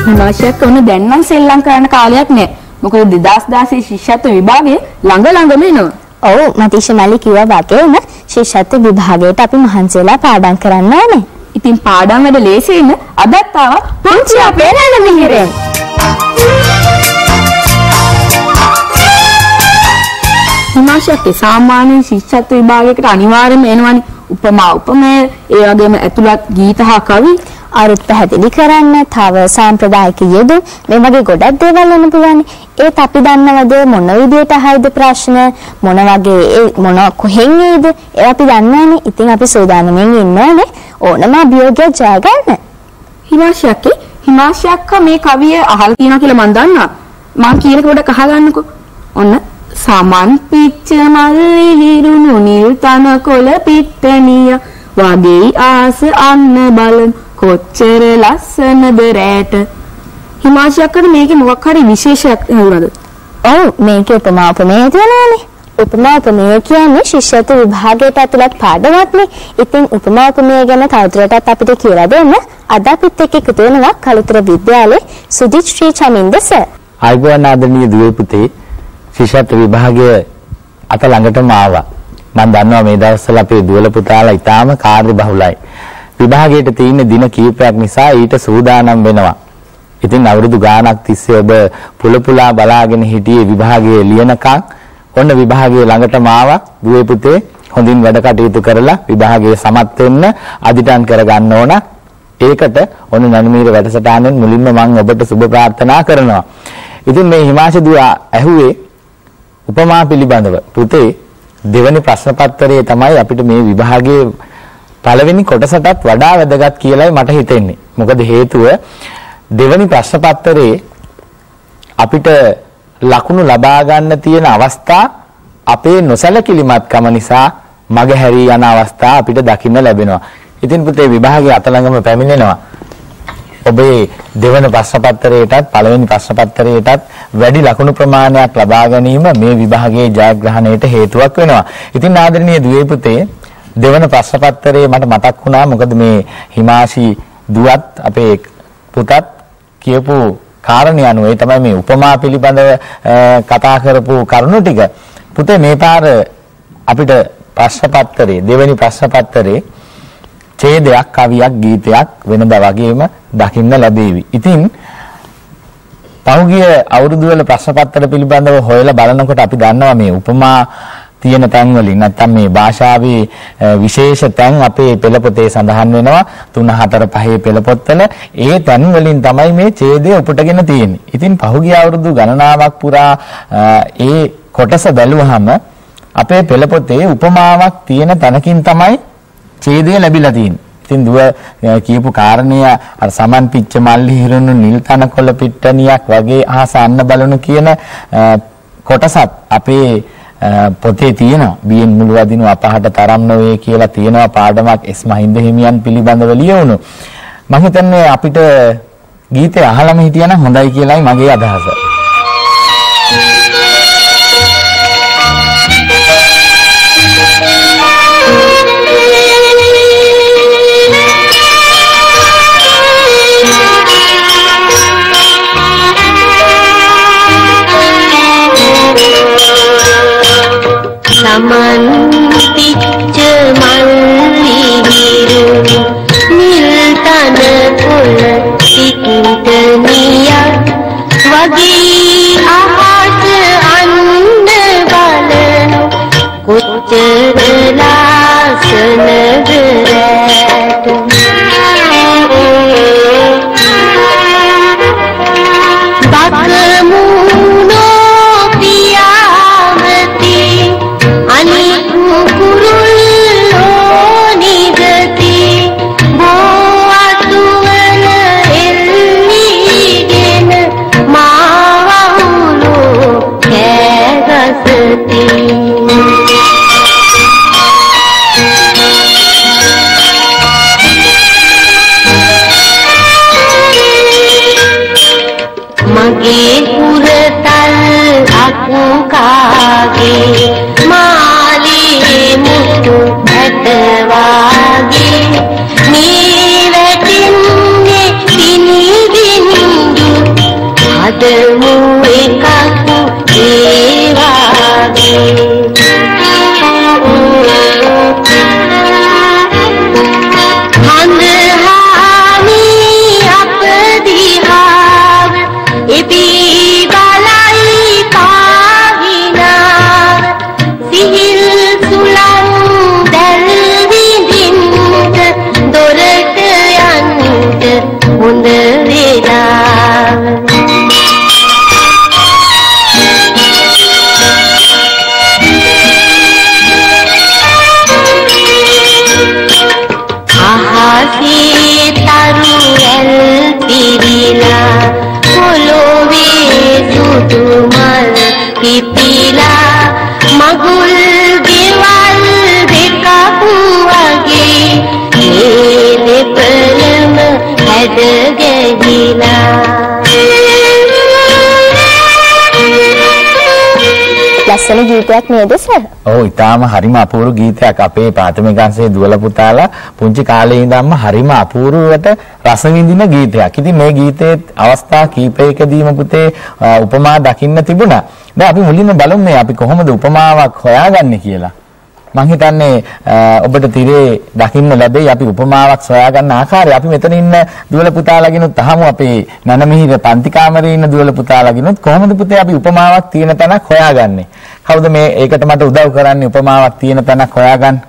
හිමාශයක් වුණ දැන් නම් සෙල්ලම් කරන්න කාලයක් නෑ. මොකද 2016 ශිෂ්‍යත්ව විභාගයේ ළඟම එනවා. ඔව් මතීෂ මල්ලි කිව්වා වගේම ශිෂ්‍යත්ව විභාගයට අපි මහන්සි වෙලා පාඩම් කරන්න ඕනේ. ඉතින් පාඩම් වැඩ ලේසියින අදත් ආවා පුංචි අපේ නන මිහිරෙන්. හිමාශයක් සාමාන්‍ය ශිෂ්‍යත්ව විභාගයකට අනිවාර්යයෙන්ම එනවනේ. උපමා උපමේය ඒ වගේම ඇතුළත් ගීත හා කවි අරුත් පැහැදිලි කරන්න තව සාම්ප්‍රදායික යෙදුම් මේ වගේ ගොඩක් දේවල් වෙන්න පුළුවන්. ඒත් අපි දන්නවද මොන විදියට අහයිද ප්‍රශ්න මොන වගේ මොන කොහෙන් එයිද ඒවා අපි දන්නවනේ. ඉතින් අපි සෝදානම්ෙන් ඉන්නවනේ ඕනම අභියෝගයක් ජය ගන්න. හිමාශයක් මේ කවිය අහලා තියෙනවා කියලා මම දන්නවා. මම කියනක පොඩක් අහගන්නකෝ. ඔන්න සමන් පිච්ච මල්ලි හිරුණු නිල් තන කොළ පිට්ටනිය වගේ ආස අන්න බලන් කොච්චර ලස්සනද රැට. හිමාශයකට මේකේ මොකක් හරි විශේෂයක් නෙවුනද? ඔව් මේකේ උපමා උපමේය තියෙනවානේ. උපමා උපමේය කියන්නේ ශිෂ්‍යත්ව විභාගයට ඇතුළත් පාඩමක්නේ. ඉතින් උපමා උපමේය ගැන තවදුරටත් අපිට කියලා දෙන්න අද අපිත් එක්ක එකතු වෙනවා කළුතර විද්‍යාලයේ සුදිත් ශ්‍රී චමින්ද සර්. ආයුබෝවන් ආදරණීය දුවේ පුතේ. ශිෂ්‍යත්ව විභාගය අත ළඟටම ආවා. මම දන්නවා මේ දවස්වල අපේ දුවල පුතාලා ඉතාම කාර්යබහුලයි. විභාගයට තියෙන දින කීපයක් නිසා ඊට සූදානම් වෙනවා. ඉතින් අවුරුදු ගාණක් තිස්සේ ඔබ පුලපුලා බලාගෙන හිටියේ විභාගයේ ලියනකම් ඔන්න විභාගයේ ළඟටම ආවා. දුවේ පුතේ හොඳින් වැඩ කටයුතු කරලා විභාගයේ සමත් වෙන්න අදිටන් කරගන්න ඕන. ඒකට ඔන්න නනුමීර වැඩසටහනෙන් මුලින්ම මම ඔබට සුබ ප්‍රාර්ථනා කරනවා. ඉතින් මේ හිමාශ දුව ඇහුවේ උපමා පිළිබඳව. පුතේ දෙවැනි ප්‍රශ්න පත්‍රයේ තමයි අපිට මේ විභාගයේ පළවෙනි කොටසටත් වඩා වැදගත් කියලායි මට හිතෙන්නේ. මොකද හේතුව දෙවැනි ප්‍රශ්න පත්‍රයේ අපිට ලකුණු ලබා ගන්න තියෙන අවස්ථා අපේ නොසැලකිලිමත්කම නිසා මගහැරී යන අවස්ථා අපිට දකින්න ලැබෙනවා. ඉතින් පුතේ විභාගයේ අත ළඟම පැමිණෙනවා. ඔබේ දෙවන ප්‍රශ්න පත්‍රයටත් පළවෙනි ප්‍රශ්න පත්‍රයටත් වැඩි ලකුණු ප්‍රමාණයක් ලබා ගැනීම මේ විභාගයේ ජයග්‍රහණයට හේතුවක් වෙනවා. ඉතින් ආදරණීය දුවේ පුතේ දෙවන ප්‍රශ්න පත්‍රයේ මට මතක් වුණා මොකද මේ හිමාශි දුවත් අපේ පුතත් කියපු කාරණේ අනුව ඒ තමයි මේ උපමා පිළිබඳව කතා කරපු කරුණු ටික. පුතේ මේ පාර අපිට ප්‍රශ්න පත්‍රයේ දෙවෙනි ප්‍රශ්න පත්‍රයේ ඡේදයක් කවියක් ගීතයක් වෙනදා වගේම දකින්න ලැබෙවි. ඉතින් පහුගිය අවුරුදු වල ප්‍රශ්න පත්‍ර පිළිබඳව හොයලා බලනකොට අපි දන්නවා මේ උපමා තියෙන තැන් වලින් නැත්තම් මේ භාෂාවේ විශේෂ තැන් අපේ පෙළපොතේ සඳහන් වෙනවා 3 4 5 පෙළපොත්වල ඒ තැන් වලින් තමයි මේ ඡේදය උපුටගෙන තියෙන්නේ. ඉතින් පහුගිය අවුරුදු ගණනාවක් පුරා ඒ කොටස බැලුවහම අපේ පෙළපොතේ උපමාවක් තියෙන තැනකින් තමයි ඡේදය ලැබිලා තියෙන්නේ. ඉතින් දුව කියපු කාරණය අර සමන් පිච්ච මල්ලි හිරුණු නිල් තනකොළ පිට්ටනියක් වගේ අහස අන්න බලනු කියන කොටසත් අපේ පොතේ තියෙනවා. බියෙන් මුළු වදිනු අපහට තරම් නොවේ කියලා තියෙනවා පාඩමක් එස් මහින්ද හිමියන් පිළිබඳව ලියවුණු. මම හිතන්නේ අපිට ගීතය අහලම හිටියනම් හොඳයි කියලායි මගේ අදහස. Saman picca malli biru nil tana kola pitaniya wagi මුදමු එකක් ඒ වාගේ හඳහාමි අප දිහාව එපී බලයි පාහිනාව සිහිල් සුලං දැල් විඳින්ට දොරට යන්නට හොඳ වේලාව අහසේ තරු ඇල් පිරිලා පොළොවේ සුදු මල් පිපිලා මගුල් ගෙවල් දෙකක් වගේ මේ දෙපළම හැඩ ගැහිලා ලස්සන ගීතයක් නේද සර්? ඔව් ඊටාම හරිම අපූර්ව ගීතයක්. අපේ ප්‍රාථමික අංශයේ දුවල පුතාලා පුංචි කාලේ ඉඳන්ම හරිම අපූර්වවට රස විඳින ගීතයක්. ඉතින් මේ ගීතයේ අවස්ථා කීපයකදීම පුතේ උපමා දකින්න තිබුණා. දැන් අපි මුලින්ම බලමු මේ අපි කොහොමද උපමාවක් හොයාගන්නේ කියලා. මම හිතන්නේ ඔබට තිරේ දකින්න ලැබෙයි අපි උපමාවක් සොයාගන්න ආකාරය. අපි මෙතන ඉන්න දුවල පුතාලාගෙනුත් අහමු අපේ නනමිහිර පන්ති කාමරේ ඉන්න දුවල පුතාලාගෙනුත් කොහොමද පුතේ අපි උපමාවක් තියෙන තැනක් හොයාගන්නේ? කවුද මේ ඒකට මට උදව් කරන්නේ උපමාවක් තියෙන තැනක් හොයාගන්න?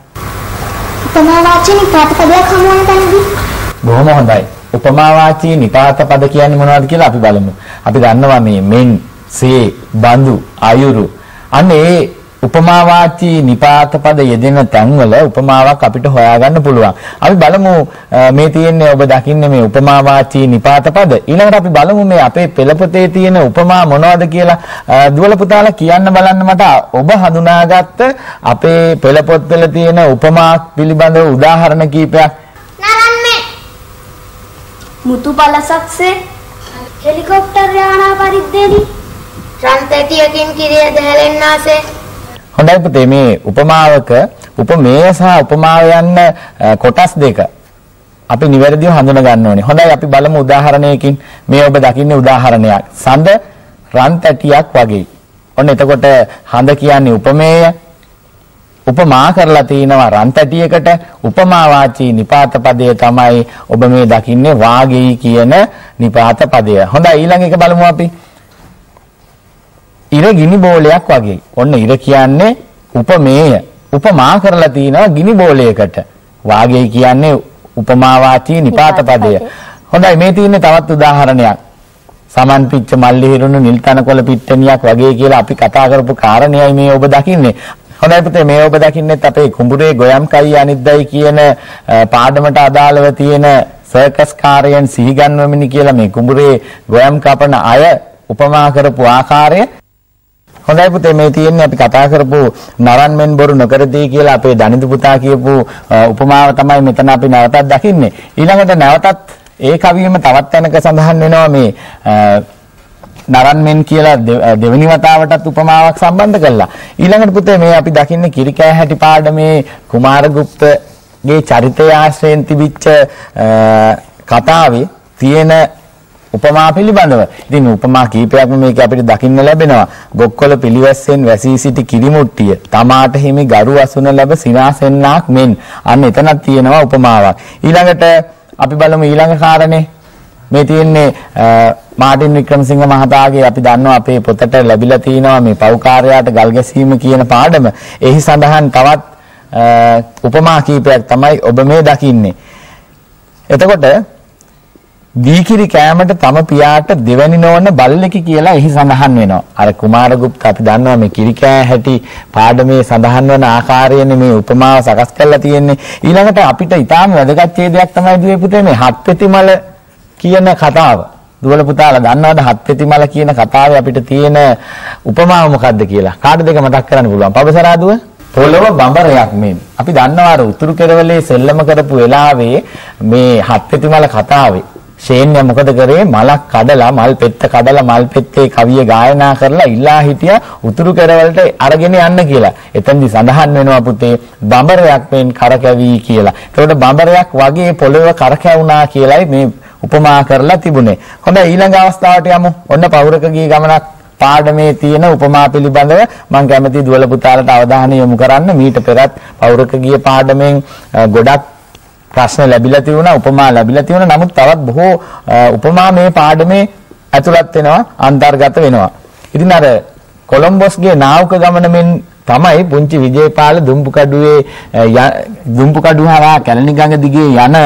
උපමාවාචී නිපාත පදයක් හමු වෙන තැනදී. බොහොම හොඳයි. උපමාවාචී නිපාත පද කියන්නේ මොනවද කියලා අපි බලමු. අපි දන්නවා මේ මෙන්, සේ, බඳු, අයුරු. අන්න ඒ උපමාවාචී නිපාත පද යෙදෙන තැන්වල උපමාවක් අපිට හොයාගන්න පුළුවන්. අපි බලමු මේ තියෙන්නේ ඔබ දකින්නේ මේ උපමාවාචී නිපාත පද. ඊළඟට අපි බලමු මේ අපේ පෙළපොතේ තියෙන උපමා මොනවද කියලා දුවල පුතාලා කියන්න බලන්න මට ඔබ හඳුනාගත්ත අපේ පෙළපොත්වල තියෙන උපමා පිළිබඳව උදාහරණ කීපයක්. නරන්නේ මුතු පළසක්සේ හෙලිකොප්ටර් යානා පරිද්දේදී රන් තැටියකින් කිරිය දැහැලෙන්නාසේ. හොඳයි පුතේ මේ උපමාවක උපමේය සහ උපමාව යන කොටස් දෙක අපි නිවැරදිව හඳුනා ගන්න ඕනේ. හොඳයි අපි බලමු උදාහරණයකින්. මේ ඔබ දකින්නේ උදාහරණයක්. සඳ රන් තැටියක් වගේ. ඔන්න එතකොට හඳ කියන්නේ උපමේය. උපමා කරලා තිනවා රන් තැටියකට. උපමාවාචී නිපාත පදය තමයි ඔබ මේ දකින්නේ වාගෙයි කියන නිපාත පදය. හොඳයි ඊළඟ එක බලමු අපි. ඉර ගිනි බෝලයක් වගේ. ඔන්න ඉර කියන්නේ උපමේය. උපමා කරලා තිනවා ගිනි බෝලයකට. වාගෙයි කියන්නේ උපමාවාචී නිපාත පදය. හොඳයි මේ තියෙන්නේ තවත් උදාහරණයක්. සමන් පිච්ච මල්ලි හිරුණු නිල් තනකොළ පිට්ටනියක් වගේ කියලා අපි කතා කරපු කාරණේයි මේ ඔබ දකින්නේ. හොඳයි පුතේ මේ ඔබ දකින්නෙත් අපේ කුඹුරේ ගොයම් කයි අනිද්දයි කියන පාඩමට අදාළව තියෙන සර්කස් කාර්යයන් සිහිගන්වමිනි කියලා මේ කුඹුරේ ගොයම් කපන අය උපමා කරපු ආකාරය. හොඳයි පුතේ මේ තියෙන්නේ අපි කතා කරපු නරන් මෙන් බොරු නොකරදී කියලා අපේ දනිදු පුතා කියපු උපමාව තමයි මෙතන අපි නැවතත් දකින්නේ. ඊළඟට නැවතත් ඒ කවියෙම තවත් තැනක සඳහන් වෙනවා මේ නරන් මෙන් කියලා දෙවෙනි වතාවටත් උපමාවක් සම්බන්ධ කළා. ඊළඟට පුතේ මේ අපි දකින්නේ කිරිකෑ හැටි පාඩමේ කුමාරගුප්තගේ චරිතය ආශ්‍රයෙන් තිබිච්ච කතාවේ තියෙන උපමා පිළිබඳව. ඉතින් උපමා කීපයක්ම මේක අපිට දකින්න ලැබෙනවා. ගොක්කොල පිළිවැස්සෙන් වැසී සිටි කිරිමුට්ටිය තමාට හිමි ගරු අසුන ලැබ සිනාසෙන්නාක් මෙන්. අන්න එතනක් තියෙනවා උපමාවක්. ඊළඟට අපි බලමු ඊළඟ කාරණේ. මේ තියෙන්නේ මාටින් වික්‍රමසිංහ මහතාගේ අපි දන්නවා අපේ පොතට ලැබිලා තිනවා මේ පෞකාරයාට ගල් ගැසීම කියන පාඩම. එහි සඳහන් තවත් උපමා කීපයක් තමයි ඔබ මේ දකින්නේ. එතකොට දීකිරි කෑමට තම පියාට දෙවැනි නොවන බල්ලෙකි කියලා එහි සඳහන් වෙනවා. අර කුමාරගුප්ත අපි දන්නවා මේ කිරි කෑ හැටි පාඩමේ සඳහන් වන ආකාරයනේ මේ උපමාව සකස් කරලා තියෙන්නේ. ඊළඟට අපිට ඊටාම වැදගත් ඡේදයක් තමයි දුවේ පුතේ මේ හත්පෙතිමල කියන කතාව. දුවල පුතාලා දන්නවද හත්පෙතිමල කියන කතාවේ අපිට තියෙන උපමාව මොකක්ද කියලා? කාටද දෙක මතක් කරන්න පුළුවන්? පබසරා දුව? පොළොව බඹරයක් මෙන්. අපි දන්නවා අර උතුරු කෙරවලේ සෙල්ලම කරපු වෙලාවේ මේ හත්පෙතිමල කතාවේ ෂේන්ය මොකද කරේ? මලක් කඩලා මල් පෙත්ත කඩලා මල් පෙත්තේ කවිය ගායනා කරලා ඉල්ලා හිටියා උතුරු කෙරවලට අරගෙන යන්න කියලා. එතෙන්දි සඳහන් වෙනවා පුතේ බඹරයක් මෙන් කරකැවි කියලා. ඒකට බඹරයක් වගේ පොළව කරකැවුනා කියලායි මේ උපමා කරලා තිබුණේ. හොඳයි ඊළඟ අවස්ථාවට යමු. ඔන්න පෞරක ගී ගමනක් පාඩමේ තියෙන උපමා පිළිබඳව මම කැමති දුවල පුතාලට අවධානය යොමු කරන්න. මීට පෙරත් පෞරක ගී පාඩමෙන් ගොඩක් ප්‍රශ්න ලැබිලා තිබුණා, උපමා ලැබිලා තිබුණා. නමුත් තවත් බොහෝ උපමා මේ පාඩමේ ඇතුළත් වෙනවා, අන්තර්ගත වෙනවා. ඉතින් අර කොලොම්බස්ගේ නාවක ගමන මෙන් තමයි පුංචි විජේපාල දුම්පුකඩුව හරහා කැලණි ගඟ දිගේ යන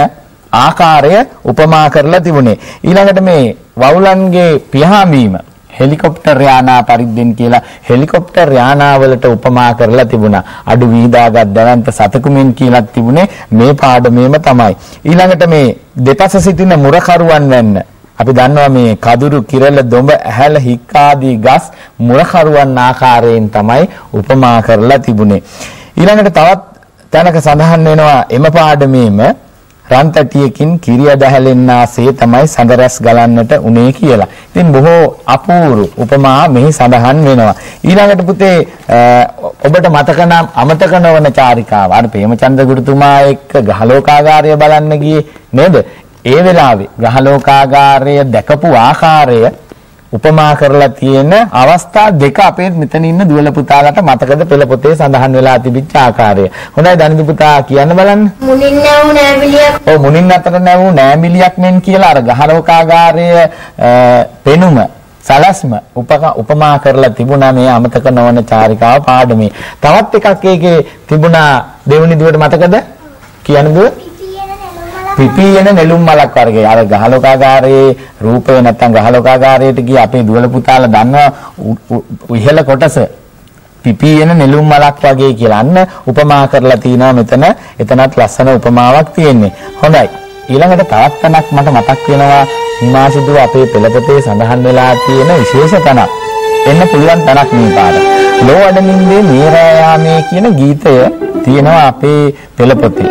ආකාරය උපමා කරලා තිබුණේ. ඊළඟට මේ වවුලන්ගේ පියාඹීම හෙලිකොප්ටර් යානා පරිද්දෙන් කියලා හෙලිකොප්ටර් යානාවලට උපමා කරලා තිබුණා. අඩු වීදාගත් දැවැන්ත සතකුමින් කියලා තිබුණේ මේ පාඩමේම තමයි. ඊළඟට මේ දෙපස සිටින මුරකරුවන් වෙන්න අපි දන්නවා මේ කදුරු කිරළ දොඹ ඇහැල හික් ආදී ගස් මුරකරුවන් ආකාරයෙන් තමයි උපමා කරලා තිබුණේ. ඊළඟට තවත් තැනක සඳහන් වෙනවා එම පාඩමේම රන්තටියකින් කිරිය දැහැලෙන්නාසේ තමයි සඳරැස් ගලන්නට උනේ කියලා. ඉතින් බොහෝ අපූර්ව උපමා මෙහි සඳහන් වෙනවා. ඊළඟට පුතේ ඔබට මතක නම් අමතක නොවන චාරිකාව. අර ප්‍රේමචන්ද්‍ර ගුරුතුමා එක්ක ග්‍රහලෝකාගාරය බලන්න ගියේ නේද? ඒ වෙලාවේ ග්‍රහලෝකාගාරය දැකපු ආකාරය උපමා කරලා තියෙන අවස්ථා දෙක අපේ මෙතන ඉන්න දුවල පුතාලට මතකද පෙළ පොතේ සඳහන් වෙලා තිබිච්ච ආකාරය. හොඳයි දනිදු පුතා කියන්න බලන්න. මුලින් නැවු නෑමිලියක්. ඔව් මුලින් අතර නැවු නෑමිලියක් මෙන් කියලා අර ගහලෝකාගාරය පෙනුම සලස්ම උපමා කරලා තිබුණා මේ අමතක නොවන චාරිකාව පාඩමේ. තවත් එකක් ඒකේ තිබුණා දෙවෙනි දුවට මතකද? කියන්න දුව. පිපියන නෙළුම් මලක් වර්ගය. අර ගහලෝකාගාරයේ රූපය නැත්තම් ගහලෝකාගාරයට ගිය අපේ දුවල පුතාලා දන්නවා ඉහළ කොටස පිපියන නෙළුම් මලක් වගේ කියලා. අන්න උපමා කරලා තිනවා මෙතන. එතනත් ලස්සන උපමාවක් තියෙන්නේ. හොඳයි. ඊළඟට තවත් තැනක් මට මතක් වෙනවා හිමාසිදුව අපේ පෙළපොතේ සඳහන් වෙලා තියෙන විශේෂ තැනක්. එන්න පුළුවන් තැනක් මේ පාඩ. ලෝ අඩනින්දේ මීරා යාමේ කියන ගීතය තියෙනවා අපේ පෙළපොතේ.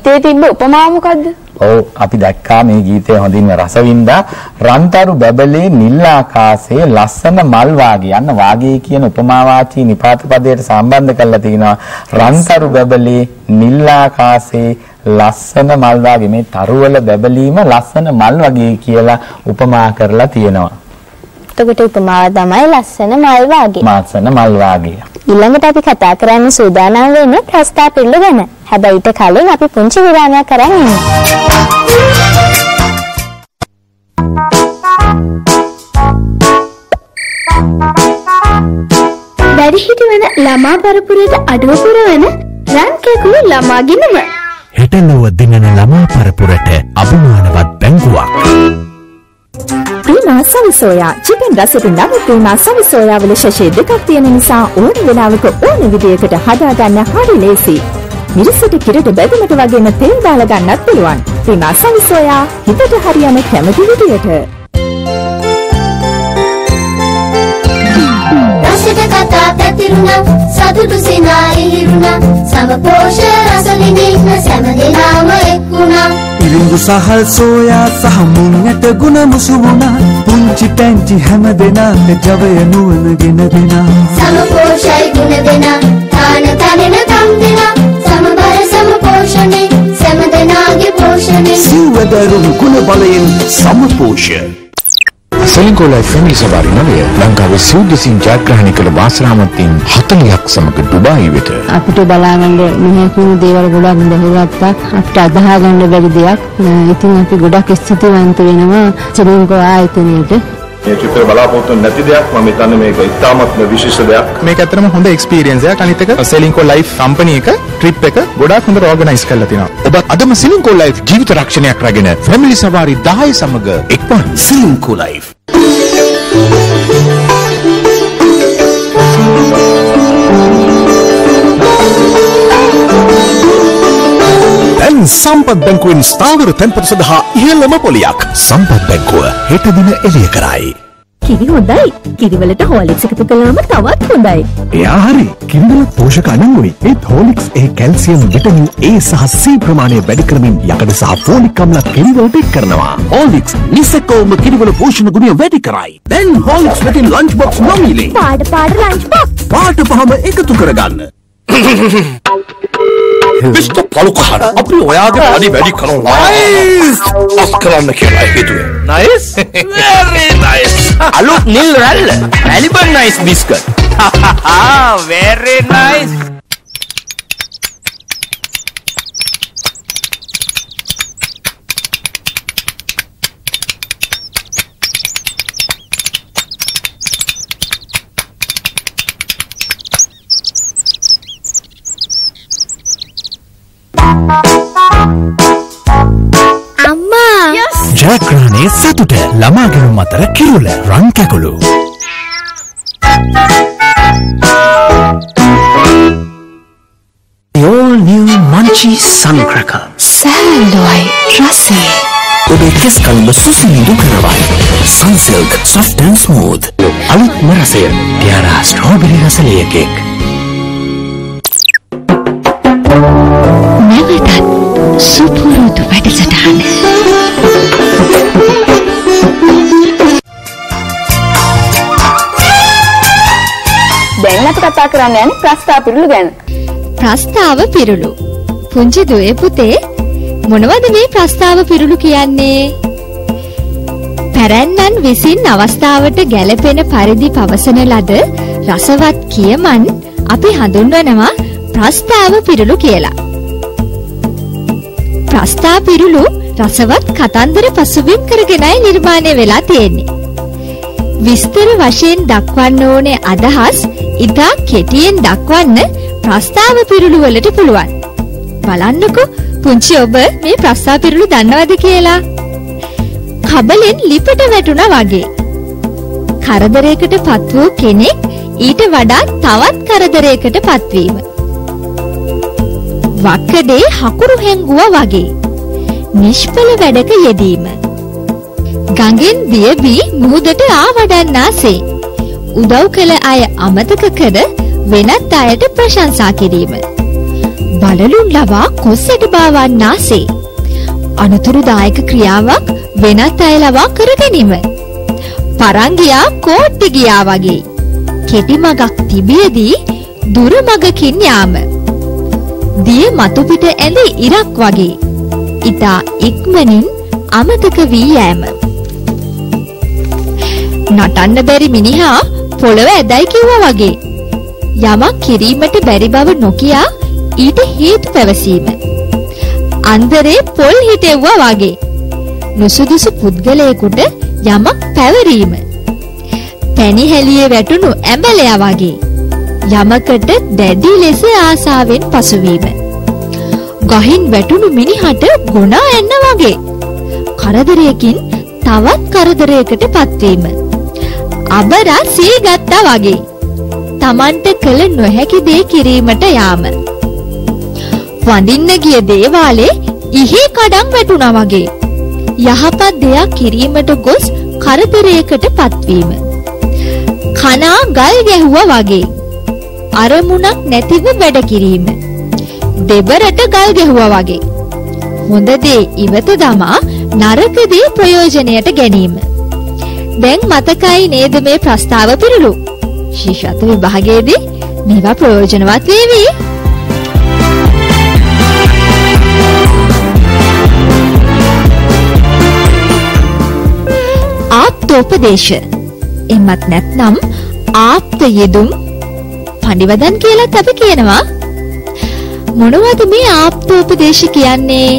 ගීතයේ තිබ්බ උපමාව මොකද්ද? ඔව් අපි දැක්කා මේ ගීතය හොඳින්ම රසවින්දා. රන්තරු බබලේ නිල් ආකාශයේ ලස්සන මල් වාගේ යන වාගේ කියන උපමාවාචී නිපාත පදයට සම්බන්ධ කරලා තිනවා. රන්තරු බබලේ නිල් ආකාශයේ ලස්සන මල් වාගේ මේ තරුවල බබලීම ලස්සන මල් වගේ කියලා උපමා කරලා තියෙනවා. එතකොට උපමාව තමයි ලස්සන මල් වාගේ. ලස්සන මල් වාගේ. ඊළඟට අපි කතා කරන්න සූදානම් වෙන්නේ ප්‍රස්තාව පිළිල ගැන. හැබැයි ඊට කලින් අපි පුංචි විරාමයක් කරන් ඉමු. වැඩිහිටි වෙන ළමා පරපුරට අඩුව පුරවන රන්කැකුළු ළමා ගිණුම. හෙටලොව දිනන ළමා පරපුරට අභිමානවත් බැංකුවක්. ප්‍රීමා සවිසෝයා චිකන් රසෙට නම් ප්‍රීමා සවිසෝයා වල ශෂේ දෙකක් තියෙන නිසා ඕන වෙලාවක ඕන විදියකට හදා ගන්න හරි ලේසි. මිරිසට කිරට බැදමට වගේම තෙල් දාලා ගන්නත් පුළුවන්. ප්‍රීමා සවිසෝයා හිතට හරියන කැමති විදියට. රසට කතා පැතිරුණා සතුටු සිනායි හිරුණා සමපෝෂ රසලිනින්න සැමදෙනාම එක්ුණා. ඉරිඟු සහල් සෝයා සහ මුංගට ගුණ මුසු වුණා. පුංචි පැංචි හැම දෙනාට ජවය නුවණ ගෙන දෙනා. සමපෝෂයි ගුණ දෙනා තාන තනෙන කම් දෙනා. සමබර සමපෝෂණේ සෑම දෙනාගේ පෝෂණේ. සිව්වදරුන් ගුණ බලයෙන් සමපෝෂ. සෙලින්කෝ ලයිෆ් ෆැමිලි සවාරි 9 ලංකාවේ සිව්දසින් ජයග්‍රහණය කළ වාසනාවන්තයින් 40ක් සමග ඩුබායි වෙත. අපිට බලාගන්න මෙහෙ කියන දේවල් ගොඩක් බැහැගත්තා. අපිට අදහා ගන්න බැරි දෙයක්. ඉතින් අපි ගොඩක් ස්තුතිවන්ත වෙනවා සෙලින්කෝ ආයතනයට. මේ චිත්‍ර බලාපොරොත්තු නැති දෙයක් මම හිතන්නේ මේක ඉතාමත් විශේෂ දෙයක්. මේක ඇත්තටම හොඳ එක්ස්පීරියන්ස් එකක්. අනිත් එක සෙලින්කෝ ලයිෆ් කම්පැනි එක ට්‍රිප් එක ගොඩාක් හොඳට ඕගනයිස් කරලා තිනවා. ඔබ අදම සෙලින්කෝ ලයිෆ් ජීවිත රක්ෂණයක් රැගෙන ෆැමිලි සවාරි 10 සමග එක්වන් සෙලින්කෝ ලයිෆ්. දැන් සම්පත් බැංකුවෙන් ස්ථාවර තැන්පතු සඳහා ඉහළම පොලියක්. සම්පත් බැංකුව හෙට දින එළිය කරයි. කිරි හොඳයි. කිරිවලට හෝලික්ස් එකතු කළාම තවත් හොඳයි. එයා හරි. කිරිවල පෝෂක අනංගුයි. ඒත් හෝලික්ස් ඒ කැල්සියම්, විටමින් A සහ C ප්‍රමාණය වැඩි කරමින් යකඩ සහ ෆෝලික් අම්ල කිරිවලට එක් කරනවා. හෝලික්ස් නිසකවම කිරිවල පෝෂණ ගුණය වැඩි කරයි. දැන් හෝලික්ස් වලින් ලන්ච් බොක්ස් නොමිලේ. පාට ලන්ච් බොක්ස්. පාට පහම එකතු කරගන්න. මිස්ටර් පලුකහර අපි ඔයාගේ පඩි වැඩි කරනවා. නයිස්. අස් කරන්න කියලා හිතුවේ. නයිස්. very nice. අලුත් නිල් රැල්ල. වැලිබන් නයිස් බිස්කට්. very nice. ජයග්‍රහණයේ සතුට ළමාගෙනුම් අතර කිරුළ රන් කැකුළු. The all new Munchie Sun Cracker. සෑන්ඩෝයි රසේ. ඔබේ කෙස් කල්ම සුසිඳු කරවයි. Sunsilk soft and smooth. අලුත්ම රසය ටියාරා ස්ට්‍රෝබෙරි රස ලේ කේක්. නැවතත් සුපුරුදු වැඩසටහන. දැන් අපි කතා කරන්න යන්නේ ප්‍රස්තාව පිරුළු ගැන. ප්‍රස්තාව පිරුළු. පුංචි දුවේ පුතේ මොනවද මේ ප්‍රස්තාව පිරුළු කියන්නේ? පැරැන්නන් විසින් අවස්ථාවට ගැළපෙන පරිදි පවසන ලද රසවත් කියමන් අපි හඳුන්වනවා ප්‍රස්තාව පිරුළු කියලා. ප්‍රස්තාව පිරුළු රසවත් කතන්දර පසුබිම් කරගෙනයි නිර්මාණය වෙලා තියෙන්නේ. විස්තර වශයෙන් දක්වන්න ඕනේ අදහස් ඉතා කෙටියෙන් දක්වන්න ප්‍රස්තාව පිරුළු වලට පුළුවන්. බලන්නකෝ පුංචි ඔබ මේ ප්‍රස්තාව පිරුළු දන්නවද කියලා? කබලෙන් ලිපට වැටුණා වගේ. කරදරයකට පත් වූ කෙනෙක් ඊට වඩා තවත් කරදරයකට පත්වීම. වක්කඩේ හකුරු හැංගුවා වගේ. නිෂ්ඵල වැඩක යෙදීම. ගඟෙන් දියවි මුහුදට ආවඩන්නාසේ. උදව් කළ අය අමතක කර වෙනත් අයට ප්‍රශංසා කිරීම. බලලුන් ලවා කොස්සට බවන්නාසේ. අනතුරුදායක ක්‍රියාවක් වෙනත් අය ලවා කර ගැනීම. පරංගියා කෝට්ටි ගියා වගේ. කෙටි මගක් තිබියදී දුර මගකින් යාම. දිය මතු පිට ඇඳි ඉරක් වගේ. ඊතා ඉක්මනින් අමතක වී යෑම. නටන්න බැරි මිනිහා පොළව ඇදයි කිව්වා වගේ. යමක් කිරීමට බැරි බව නොකියා ඊට හේතු පැවසීම. අන්දරේ පොල් හිටෙව්වා වගේ. නුසුදුසු පුද්ගලයෙකුට යමක් පැවරීම. පැණිහැලියේ වැටුණු ඇඹලයා වගේ. යමකට දැඩි ලෙස ආසාවෙන් පසුවීම. ගහින් වැටුණු මිනිහට ගොනා එන්න වගේ. කරදරයකින් තවත් කරදරයකට පත්වීම. අබරා සීගත්තා වගේ. Tamanට කළ නොහැකි දේ කිරීමට යාම. වඳින්න ගිය දේවාලේ ඉහි කඩන් වැටුණා වගේ. යහපත් දෙයක් කිරීමට ගොස් කරදරයකට පත්වීම. කනා ගල් ගැහුවා වගේ. අරමුණක් නැතිව වැඩ කිරීම. දෙබරට ගල් ගැහුවා වගේ. හොඳ දේ ඉවත දමා නරක දේ ප්‍රයෝජනයට ගැනීම. දැන් මතකයි නේද මේ ප්‍රස්තාව පිරුළු? ශිෂ්‍යත්ව විභාගයේදී මේවා ප්‍රයෝජනවත් වේවි. ආප්තෝපදේශ. එමත් නැත්නම් ආප්ත යෙදුම් පඬිවදන් කියලාත් අපි කියනවා. මොනවද මේ ආප්තෝපදේශ කියන්නේ?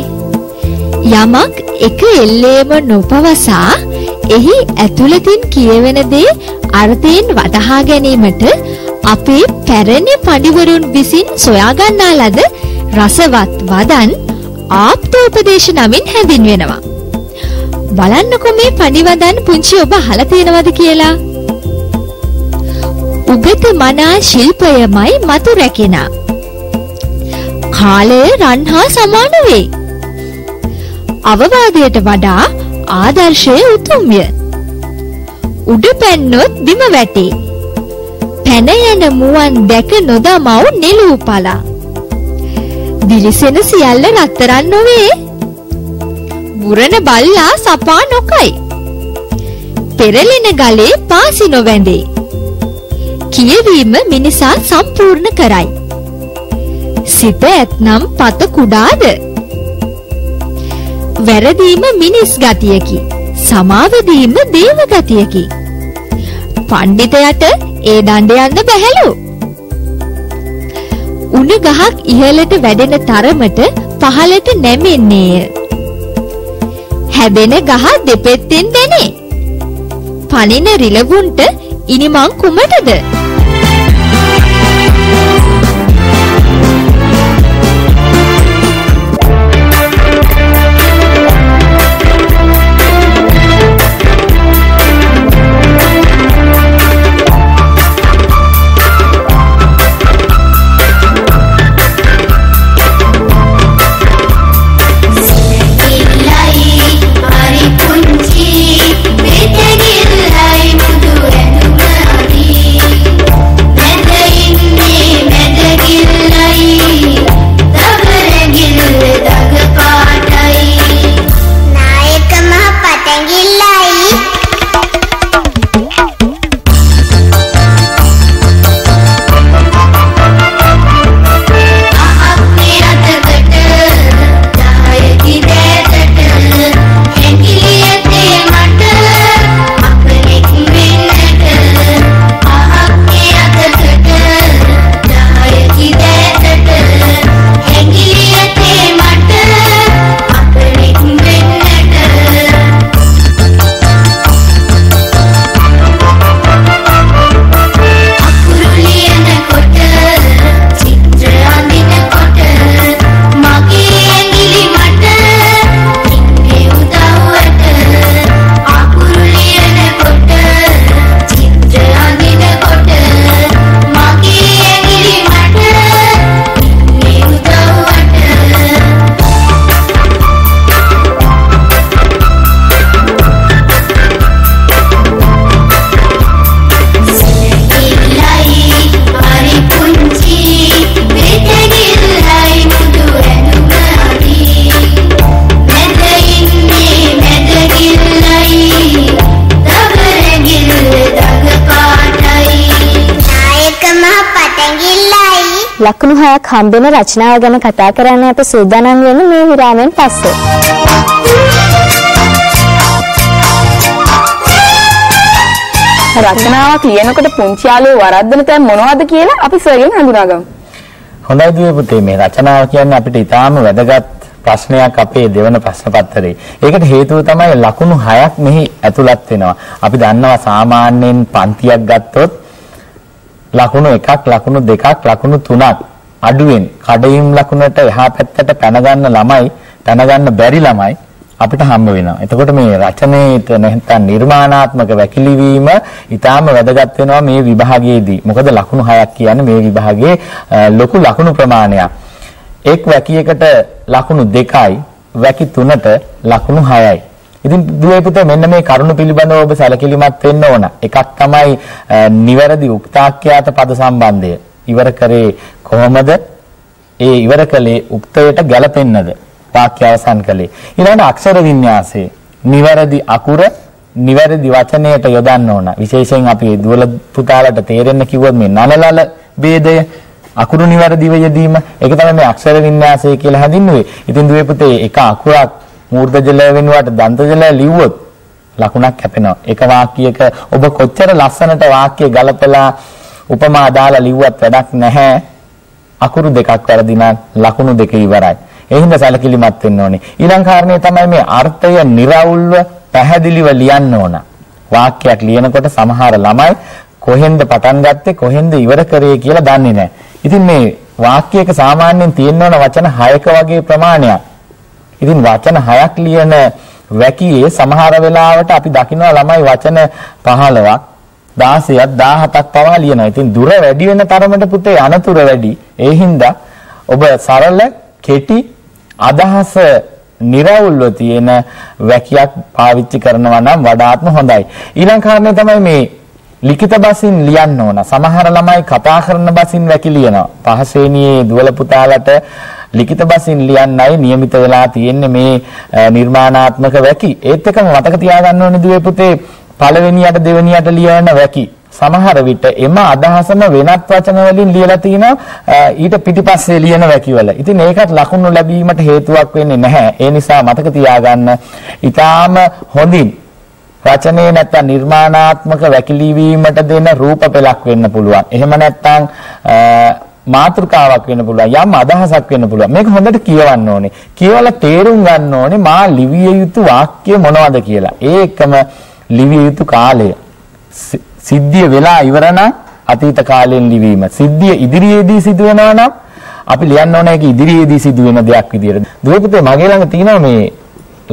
යමක් එක එල්ලේම නොපවසා එහි ඇතුළතින් කියවෙන දේ අර්ථයෙන් වටහා ගැනීමට අපේ පැරණි පඬිවරුන් විසින් සොයා ගන්නා ලද රසවත් වදන් ආප්තෝපදේශ නමින් හැඳින්වෙනවා. බලන්නකෝ මේ පඬිවදන් පුංචි ඔබ අහලා තියෙනවද කියලා? උගත මනා ශිල්පයමයි මතු රැකෙනා. කාලය රන් හා සමාන වේ. අවවාදයට වඩා ආදර්ශය උතුම්ය. උඩ පැන්නොත් බිම වැටේ. පැන යන මුවන් දැක නොදමව් නෙළුපලා. දිලිසෙන සියල්ල රත්තරන් නොවේ. බුරණ බල්ලා සපා නොකයි. පෙරලෙන ගලේ පාසි නොවැඳේ. කියවීම මිනිසා සම්පූර්ණ කරයි. සිත ඇත්නම් පත කුඩාද? වැරදීම මිනිස් ගතියකි. සමාව දීම දේව ගතියකි. පඬිතයට ඒ දණ්ඩ යන්න බැහැලු. උණ ගහක් ඉහළට වැඩෙන තරමට පහළට නැමෙන්නේය. හැදෙන ගහ දෙපෙත්තෙන් දැනේ. පනින රිලවුන්ට ඉනිමං කුමටද? Hari punci, bete gilai mudu endu madi. ලකුණු 6ක් හම්බෙන රචනාව ගැන කතා කරන්න අපි සූදානම් වෙන්නේ මේ විරාමයෙන් පස්සේ. රචනාවක් ලියනකොට පුංචි යාළුවෝ වරද්දන තැන් මොනවද කියලා අපි සර්ගෙන් හඳුනාගමු. හොඳයි දුවේ පුතේ, මේ රචනාව කියන්නේ අපිට ඉතාම වැදගත් ප්‍රශ්නයක් අපේ දෙවන ප්‍රශ්න පත්‍රයේ. ඒකට හේතුව තමයි ලකුණු 6ක් මෙහි ඇතුළත් වෙනවා. අපි දන්නවා සාමාන්‍යයෙන් පන්තියක් ගත්තොත් ලකුණු 1ක්, ලකුණු 2ක්, ලකුණු 3ක් අඩුවෙන් කඩයිම් ලකුණට එහා පැත්තට පැන ගන්න ළමයි, පැන ගන්න බැරි ළමයි අපිට හම්බ වෙනවා. එතකොට මේ රචනයේ නැත්නම් නිර්මාණාත්මක වැකිලිවීම ඊටාම වැදගත් වෙනවා මේ විභාගයේදී. මොකද ලකුණු 6ක් කියන්නේ මේ විභාගයේ ලොකු ලකුණු ප්‍රමාණයක්. එක් වැකියකට ලකුණු 2යි, වැකි 3ට ලකුණු 6යි. ඉතින් දුවේ පුතේ මෙන්න මේ කරුණු පිළිබඳව ඔබ සැලකිලිමත් වෙන්න ඕන. එකක් තමයි නිවැරදි උක්තාක්‍යාත පද සම්බන්ධය. ඉවර කරේ කොහොමද? ඒ ඉවර කලේ උක්තයට ගැලපෙන්නද? වාක්‍ය අවසන් කලේ. ඊළඟට අක්ෂර වින්‍යාසය. නිවැරදි අකුර නිවැරදි වචනයට යොදන්න ඕන. විශේෂයෙන් අපි දුවල පුතාලට තේරෙන්න කිව්වොත් මේ නලලල ભેදය අකුරු නිවැරදිව යෙදීම ඒක තමයි මේ අක්ෂර වින්‍යාසය කියලා හඳුන්වන්නේ. ඉතින් දුවේ පුතේ එක අකුරක් මූර්ධ ජලය වෙනුවට දන්ත ජලය ලිව්වොත් ලකුණක් කැපෙනවා. එක වාක්‍යයක ඔබ කොච්චර ලස්සනට වාක්‍ය ගලපලා උපමා දාලා ලිව්වත් වැඩක් නැහැ. අකුරු දෙකක් වැරදි නම් ලකුණු දෙක ඉවරයි. ඒ හින්දා සැලකිලිමත් වෙන්න ඕනේ. ඊළඟ කාරණේ තමයි මේ අර්ථය निराවුල්ව පැහැදිලිව ලියන්න ඕන. වාක්‍යයක් ලියනකොට සමහර ළමයි කොහෙන්ද පටන් ගත්තේ කොහෙන්ද ඉවර කරේ කියලා දන්නේ නැහැ. ඉතින් මේ වාක්‍යයක සාමාන්‍යයෙන් තියෙන්න ඕන වචන 6ක වගේ ප්‍රමාණයක්. ඉතින් වචන 6ක් ලියන වැකියේ සමහර වෙලාවට අපි දකිනවා ළමයි වචන 15ක් 16ක් 17ක් පවා ලියනවා. ඉතින් දුර වැඩි වෙන තරමට පුතේ අනතුරු වැඩි. ඒ හින්දා ඔබ සරල කෙටි අදහස निराවුල්ව තියෙන වැකියක් පාවිච්චි කරනවා නම් වඩාත්ම හොඳයි. ඊළඟ කාරණේ තමයි මේ ලිඛිත බසින් ලියන්න ඕන. සමහර ළමයි කතා කරන බසින් වැකි ලියනවා. පහ ශ්‍රේණියේ දුවල පුතාලට ලිඛිත බසින් ලියන්නයි નિયમિત වෙලා තියෙන්නේ මේ නිර්මාණාත්මක වැකි. ඒත් එකම මතක තියාගන්න ඕනේ දුවේ පුතේ පළවෙනියට දෙවෙනියට ලියන වැකි සමහර විට එම අදහසම වෙනත් වචන වලින් ලියලා තිනවා ඊට පිටිපස්සේ ලියන වැකිවල. ඉතින් ඒකට ලකුණු ලැබීමට හේතුවක් වෙන්නේ නැහැ. ඒ නිසා මතක තියාගන්න ඊටාම හොඳින් රචනයේ නැත්නම් නිර්මාණාත්මක වැකිලිවීමට දෙන රූප පෙළක් වෙන්න පුළුවන්. එහෙම නැත්නම් මාතෘකාවක් වෙන්න පුළුවන්. යම් අදහසක් වෙන්න පුළුවන්. මේක හොඳට කියවන්න ඕනේ. කියවලා තේරුම් ගන්න ඕනේ මා ලිවිය යුතු වාක්‍ය මොනවද කියලා. ඒකම ලිවිය යුතු කාලය. සිද්ධිය වෙලා ඉවර නම් අතීත කාලයෙන් ලිවීම. සිද්ධිය ඉදිරියේදී සිදු වෙනවා නම් අපි ලියන්න ඕනේ ඒක ඉදිරියේදී සිදු වෙන දෙයක් විදියට. දුවේ පුතේ මගේ ළඟ තියෙනවා මේ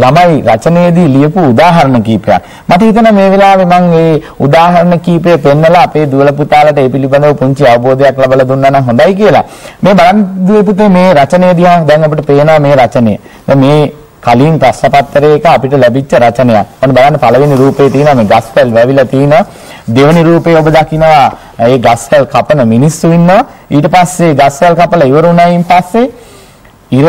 ළමයි රචනයේදී ලියපු උදාහරණ කීපයක්. මට හිතෙනවා මේ වෙලාවේ මම මේ උදාහරණ කීපය පෙන්නලා අපේ දුවල පුතාලට ඒ පිළිබඳව පුංචි අවබෝධයක් ලබා දුන්නා නම් හොඳයි කියලා. මේ බලන්න දුවේ පුතේ මේ රචනය දිහා දැන් අපිට පේනවා මේ රචනය. දැන් මේ කලින් ප්‍රශ්න පත්‍රයක අපිට ලැබිච්ච රචනයක්. ඔන්න බලන්න පළවෙනි රූපේ තියෙනවා මේ ගස්වැල් වැවිලා තියෙනවා. දෙවෙනි රූපේ ඔබ දකිනවා ඒ ගස්වැල් කපන මිනිස්සු ඉන්නවා. ඊට පස්සේ ගස්වැල් කපලා ඉවර වුණායින් පස්සේ ඉර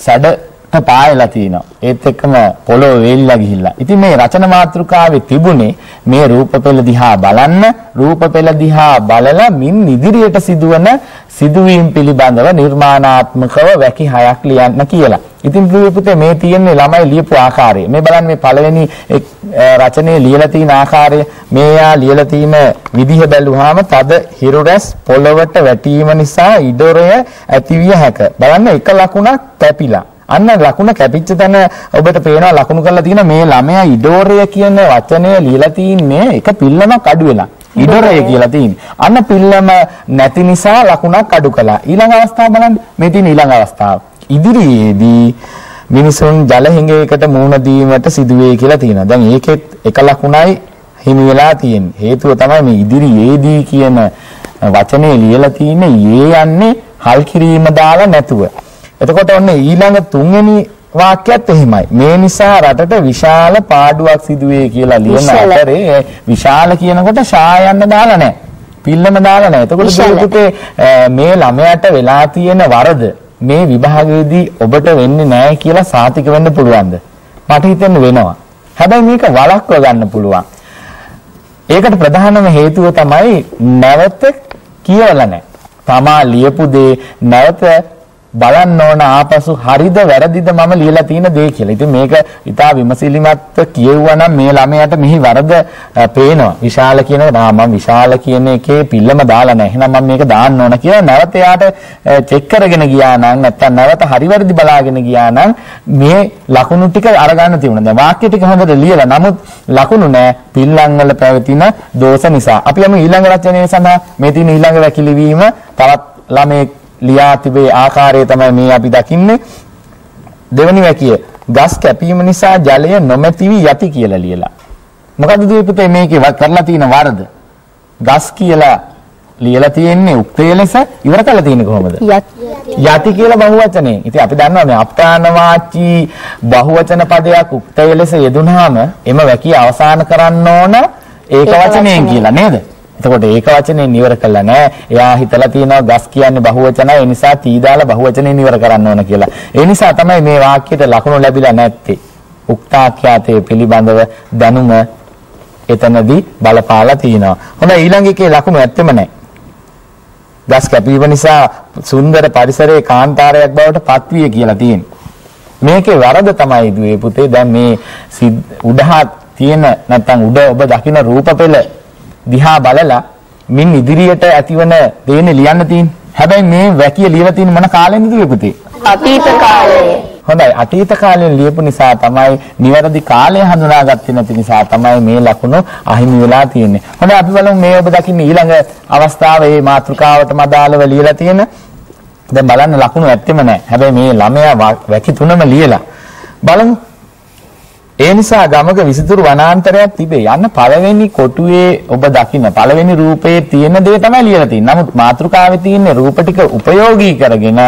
සැඩට පායලා තියෙනවා. ඒත් එක්කම පොළොව වේලිලා ගිහිල්ලා. ඉතින් මේ රචන මාතෘකාවේ තිබුණේ මේ රූප පෙළ දිහා බලන්න, රූප පෙළ දිහා බලලා මින් ඉදිරියට සිදුවන සිදුවීම් පිළිබඳව නිර්මාණාත්මකව වැකි 6ක් ලියන්න කියලා. ඉතින් පුතේ මේ තියෙන්නේ ළමයි ලියපු ආකාරය. මේ බලන්න මේ පළවෙනි රචනයේ ලියලා තියෙන ආකාරය, මේයා ලියලා තියෙන විදිහ බැලුවාම තද හිරු රැස් පොළවට වැටීම නිසා ඉඩොරය ඇතිවිය හැක. බලන්න එක ලකුණක් කැපිලා. අන්න ලකුණ කැපිච්ච තැන ඔබට පේනවා ලකුණු කරලා තියෙන මේ ළමයා ඉඩොරය කියන වචනය ලියලා තින්නේ එක පිල්ලමක් අඩු වෙලා. ඉඩොරය කියලා තියෙන්නේ. අන්න පිල්ලම නැති නිසා ලකුණක් අඩු කළා. ඊළඟ අවස්ථාව බලන්න. මේ තියෙන ඊළඟ අවස්ථාව. ඉදිරියේදී මිනිසුන් ජල හිඟයකට මුහුණ දීමට සිදුවේ කියලා තියෙනවා. දැන් ඒකෙත් එක ලකුණයි හිමි වෙලා තියෙන්නේ. හේතුව තමයි මේ ඉදිරියේදී කියන වචනේ ලියලා තියෙන්නේ යේ යන්නේ හල් කිරීම දාලා නැතුව. එතකොට ඔන්න ඊළඟ තුන්වෙනි වාක්‍යයත් එහෙමයි. මේ නිසා රටට විශාල පාඩුවක් සිදුවේ කියලා ලියන අතරේ විශාල කියනකොට ශා යන්න දාලා නැහැ. පිල්ලම දාලා නැහැ. එතකොට මේ ළමයාට වෙලා තියෙන වරද මේ විභාගයේදී ඔබට වෙන්නේ නැහැ කියලා සාතික වෙන්න පුළුවන්ද? මට හිතෙන්නේ වෙනවා. හැබැයි මේක වළක්ව ගන්න පුළුවන්. ඒකට ප්‍රධානම හේතුව තමයි නැවත කියවලා නැහැ. තමා ලියපු දේ නැවත බලන්න ඕන ආපසු හරිද වැරදිද මම ලියලා තියෙන දේ කියලා. ඉතින් මේක ඉතා විමසිලිමත් කියෙව්වා නම් මේ ළමයාට මෙහි වරද පේනවා. විශාල කියනවා මම විශාල කියන එකේ පිල්ලම දාලා නැහැ. එහෙනම් මම මේක දාන්න ඕන කියලා නැවත එයාට චෙක් කරගෙන ගියා නම් නැත්තම් නැවත හරි වැරදි බලාගෙන ගියා නම් මේ ලකුණු ටික අරගන්න තියුණා. දැන් වාක්‍ය ටික හොඳට ලියලා නමුත් ලකුණු නැහැ පිල්ලම් වල පැවතින දෝෂ නිසා. අපි යමු ඊළඟ රචනයේ සඳහා මේ තියෙන ඊළඟ වැකිලිවීම තවත් ළමේ ලියා තිබේ ආකාරය තමයි මේ අපි දකින්නේ. දෙවනි වැකිය ගස් කැපීම නිසා ජලය නොමැතිවි යති කියලා ලියලා. මොකද්ද දුවේ පුතේ මේකේ කරලා තියෙන වරද? ගස් කියලා ලියලා තියෙන්නේ උක්තය ලෙස ඉවර කරලා තියෙන්නේ කොහොමද? යති කියලා බහුවචනේ. ඉතින් අපි දන්නවා මේ අප්‍රාණ වාචී බහුවචන පදයක් උක්තය ලෙස යෙදුනහම එම වැකිය අවසන් කරන්න ඕන ඒක වචනයෙන් කියලා නේද? එතකොට ඒක වචනේ ඉවර කළා නෑ. එයා හිතලා තියෙනවා ගස් කියන්නේ බහුවචනයි. ඒ නිසා තී දාලා බහුවචනේ ඉවර කරන්න ඕන කියලා. ඒ නිසා තමයි මේ වාක්‍යයට ලකුණු ලැබිලා නැත්තේ. උක්තාඛ්‍යාතයේ පිළිබඳව දැනුම එතනදී බලපාලා තියෙනවා. හොඳයි ඊළඟ එකේ ලකුණු ඇත්තෙම නෑ. ගස් කැපීම නිසා සුන්දර පරිසරයේ කාන්තාරයක් බවට පත්විය කියලා තියෙනවා. මේකේ වරද තමයි දුවේ පුතේ දැන් මේ උඩහා තියෙන නැත්නම් උඩ ඔබ දකින රූප පෙළ දිහා බලලා මින් ඉදිරියට ඇතිවන දේනේ ලියන්න තියෙන්නේ. හැබැයි මේ වැකිය ලියලා තියෙන මොන කාලෙන්ද දුවේ පුතේ? අතීත කාලයේ. හොඳයි අතීත කාලයෙන් ලියපු නිසා තමයි නිවැරදි කාලය හඳුනාගත්තේ නැති නිසා තමයි මේ ලකුණු අහිමි වෙලා තියෙන්නේ. හොඳයි අපි බලමු මේ ඔබ දකින්නේ ඊළඟ අවස්ථාවේ මේ මාතෘකාවටම අදාළව ලියලා තියෙන. දැන් බලන්න ලකුණු ඇත්තෙම නැහැ. හැබැයි මේ ළමයා වැකි තුනම ලියලා බලමු. ඒ නිසා ගමක විසිතුරු වනාන්තරයක් තිබේ. යන්න පළවෙනි කොටුවේ ඔබ දකින්න පළවෙනි රූපයේ තියෙන දේ තමයි ලියලා තියෙන්නේ. නමුත් මාතෘකාවේ තියෙන රූප ටික උපයෝගී කරගෙන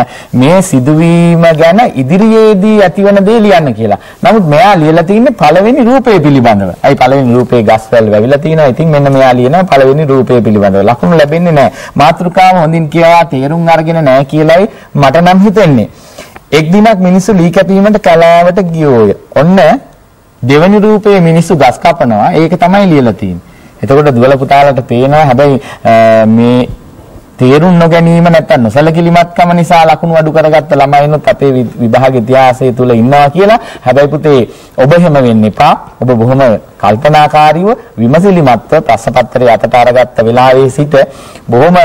මේ සිදුවීම ගැන ඉදිරියේදී ඇතිවන දේ ලියන්න කියලා. නමුත් මෙයා ලියලා තින්නේ පළවෙනි රූපය පිළිබඳව. අයි පළවෙනි රූපේ ගස්වැල් වැවිලා තියෙනවා. ඉතින් මෙන්න මෙයා ලියනවා පළවෙනි රූපය පිළිබඳව. ලකුණු ලැබෙන්නේ නැහැ. මාතෘකාව හොඳින් කියවා තේරුම් අරගෙන නැහැ කියලායි මට නම් හිතෙන්නේ. එක් දිනක් මිනිස්සු ලී කැපීමට කලාවට ගියෝය. ඔන්න දෙවනි රූපයේ මිනිස්සු ගස් කපනවා. ඒක තමයි ලියලා තියෙන්නේ. එතකොට දුවල පුතාලට පේනවා හැබැයි මේ තේරුම් නොගැනීම නැත්තම් නොසලකිලිමත්කම නිසා ලකුණු අඩු කරගත්ත ළමයිනුත් අපේ විභාග ඉතිහාසය තුල ඉන්නවා කියලා. හැබැයි පුතේ ඔබ එහෙම වෙන්න එපා. ඔබ බොහොම කල්පනාකාරීව විමසිලිමත්ව ප්‍රශ්න පත්‍රය අතට අරගත්ත වෙලාවේ සිට බොහොම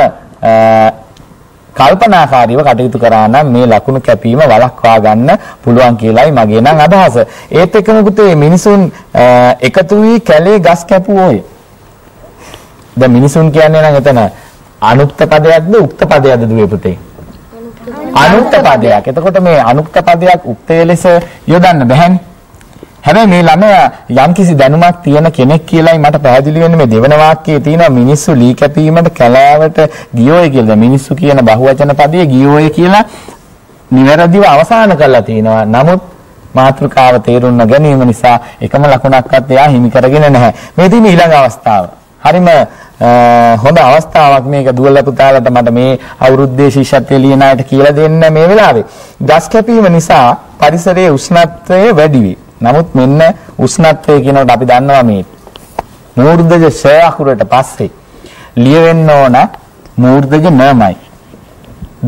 කල්පනාකාරීව කටයුතු කරා නම් මේ ලකුණු කැපීම වළක්වා ගන්න පුළුවන් කියලායි මගේ නම් අදහස. ඒත් එක්කම පුතේ මිනිසුන් එකතු වී කැලේ ගස් කැපුවෝය. දැන් මිනිසුන් කියන්නේ නම් එතන අනුක්ත පදයක්ද උක්ත පදයක්ද දුවේ පුතේ? අනුක්ත පදයක්. එතකොට මේ අනුක්ත පදයක් උක්තය ලෙස යොදන්න බැහැනේ. හැබැයි මේ ළමයා යම්කිසි දැනුමක් තියෙන කෙනෙක් කියලායි මට පැහැදිලි වෙන්නේ. මේ දෙවන වාක්‍යයේ තියෙන මිනිස්සු ලී කැපීමට කැලෑවට ගියෝය කියලා. මිනිස්සු කියන බහුවචන පදයේ ගියෝය කියලා නිවැරදිව අවසන් කරලා තිනවා. නමුත් මාතෘකාව තේරුම් නොගැනීම නිසා එකම ලකුණක්වත් එයා හිමි කරගෙන නැහැ. මේ තියෙන ඊළඟ අවස්ථාව. හරිම හොඳ අවස්ථාවක් මේක දුවල පුතාලට මට මේ අවුරුද්දේ ශිෂ්‍යත්වයේ ලියන අයට කියලා දෙන්න මේ වෙලාවේ. ගස් කැපීම නිසා පරිසරයේ උෂ්ණත්වය වැඩි වේ. නමුත් මෙන්න උෂ්ණත්වය කියනකොට අපි දන්නවා මේ මූර්ධජ ශ අකුරට පස්සේ ලියවෙන්න ඕන මූර්ධජ නමයි.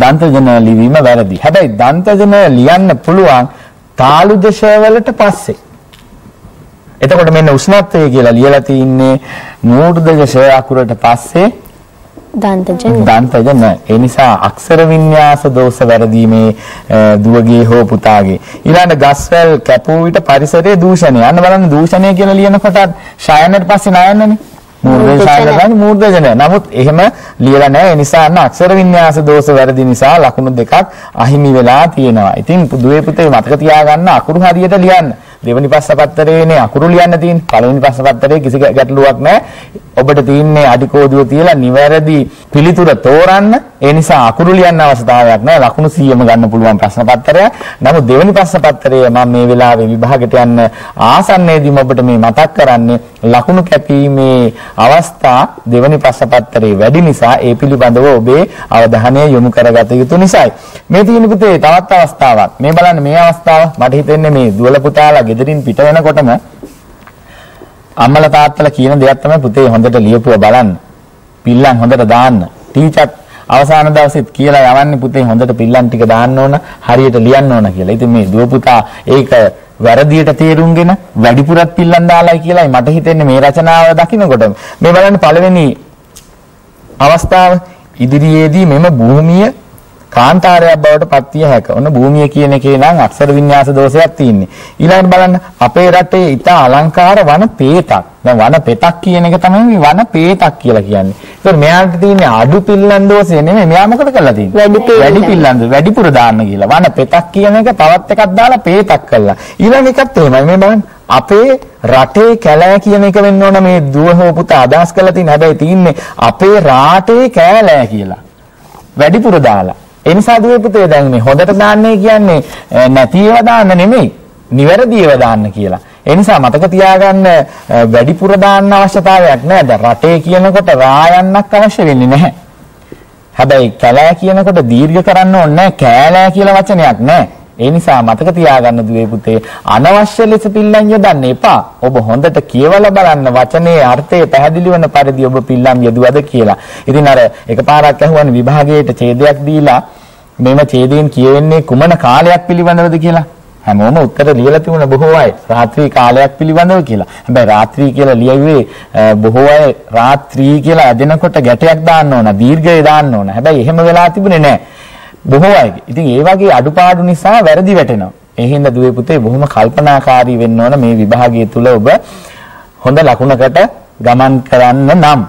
දන්තජන ලිවීම වැරදි. හැබැයි දන්තජන ලියන්න පුළුවන් තාලුජ ශ වලට පස්සේ. එතකොට මෙන්න උෂ්ණත්වය කියලා ලියලා තින්නේ මූර්ධජ ශ අකුරට පස්සේ දන්තජන. ඒ නිසා අක්ෂර වින්‍යාස දෝෂ වැරදීමේ දුවගේ හෝ පුතාගේ. ඊළඟ ගස්වැල් කැපුව විට පරිසරයේ දූෂණය. අන්න බලන්න දූෂණය කියලා ලියනකොට ශයනට පස්සේ ණයන්නනේ. මූර්ධජන. නමුත් එහෙම ලියලා නැහැ. ඒ නිසා අන්න අක්ෂර වින්‍යාස දෝෂ වැරදි නිසා ලකුණු දෙකක් අහිමි වෙලා තියෙනවා. ඉතින් දුවේ පුතේ මතක තියාගන්න අකුරු හරියට ලියන්න. දෙවනි ප්‍රශ්නපත්‍රයේනේ අකුරු ලියන්න තියෙන්නේ. පළවෙනි ප්‍රශ්නපත්‍රයේ කිසි ගැටලුවක් නැහැ. ඔබට තියෙන්නේ අඩිකෝදුව තියලා නිවැරදි පිළිතුර තෝරන්න. ඒ නිසා අකුරු ලියන්න අවශ්‍යතාවයක් නැහැ. ලකුණු 100ම ගන්න පුළුවන් ප්‍රශ්නපත්‍රය. නමුත් දෙවනි ප්‍රශ්නපත්‍රය මම මේ වෙලාවේ විභාගයට යන්න ආසන්නයේදීම ඔබට මේ මතක් කරන්නේ ලකුණු කැපීමේ අවස්ථා දෙවනි ප්‍රශ්නපත්‍රයේ වැඩි නිසා ඒ පිළිබඳව ඔබේ අවධානය යොමු කරගත යුතු නිසායි. මේ තියෙන පුතේ තවත් අවස්ථාවක්. මේ බලන්න මේ අවස්ථාව මට හිතෙන්නේ මේ දුවල පුතාලා ගෙදරින් පිට වෙනකොටම අම්මලා තාත්තලා කියන දෙයක් තමයි පුතේ හොඳට ලියපුවා බලන්න. පිල්ලම් හොඳට දාන්න. ටීචර් අවසාන දවසෙත් කියලා යවන්නේ පුතේ හොඳට පිල්ලන් ටික දාන්න ඕන, හරියට ලියන්න ඕන කියලා. ඉතින් මේ දුව පුතා ඒක වැරදියට තේරුම්ගෙන වැඩිපුරත් පිල්ලන් දාලායි කියලායි මට හිතෙන්නේ මේ රචනාව දකිනකොට. මේ බලන්න පළවෙනි අවස්ථාව ඉදිරියේදී මෙම භූමිය කාන්තාරයක් බවට පත් විය හැක. ඔන්න භූමිය කියන එකේ නම් අක්ෂර වින්‍යාස දෝෂයක් තියෙන්නේ. ඊළඟට බලන්න අපේ රටේ ඉතා අලංකාර වන පේතක්. දැන් වන පෙතක් කියන එක තමයි වන පේතක් කියලා කියන්නේ. ඒතකොට මෙයාට තියෙන්නේ අඩු පිල්ලන් දෝෂය නෙමෙයි. මෙයා මොකද කරලා තියෙන්නේ? වැඩි පිල්ලන් වැඩිපුර දාන්න කියලා. වන පෙතක් කියන එක තවත් එකක් දාලා පේතක් කළා. ඊළඟ එකත් එහෙමයි. මේ බලන්න අපේ රටේ කැලෑ කියන එක වෙන්න ඕන මේ දුව හෝ පුතා අදහස් කරලා තියෙන. හැබැයි තියෙන්නේ අපේ රාටේ කැලෑ කියලා. වැඩිපුර දාලා. ඒ නිසා දුවේ පුතේ දැන් මේ හොඳට දාන්නේ කියන්නේ නැතිව දාන්න නෙමෙයි, නිවැරදිව දාන්න කියලා. ඒ නිසා මතක තියාගන්න වැඩිපුර දාන්න අවශ්‍යතාවයක් නැහැ. දැන් රටේ කියනකොට රායන්නක් අවශ්‍ය වෙන්නේ නැහැ. හැබැයි කැලෑ කියනකොට දීර්ඝ කරන්න ඕනේ නැහැ. කෑලෑ කියලා වචනයක් නැහැ. ඒ නිසා මතක තියාගන්න දුවේ පුතේ අනවශ්‍ය ලෙස පිල්ලම් යොදන්න එපා. ඔබ හොඳට කියවලා බලන්න වචනේ අර්ථය පැහැදිලි වන පරිදි ඔබ පිල්ලම් යදුවද කියලා. ඉතින් අර එකපාරක් අහුවනේ විභාගයට ඡේදයක් දීලා මෙම ඡේදයෙන් කියවෙන්නේ කුමන කාලයක් පිළිබඳවද කියලා. හැමෝම උත්තර ලියලා තිබුණ බොහෝ අය රාත්‍රී කාලයක් පිළිබඳව කියලා. හැබැයි රාත්‍රී කියලා ලියුවේ බොහෝ අය රාත්‍රී කියලා ඇදෙනකොට ගැටයක් දාන්න ඕන, දීර්ඝය දාන්න ඕන. හැබැයි එහෙම වෙලා තිබුණේ නැහැ. බොහෝ අයගේ. ඉතින් ඒ වගේ අඩුපාඩු නිසා වැරදි වැටෙනවා. ඒ හින්දා දුවේ පුතේ බොහොම කල්පනාකාරී වෙන්න ඕන මේ විභාගය තුල ඔබ හොඳ ලකුණකට ගමන් කරන්න නම්.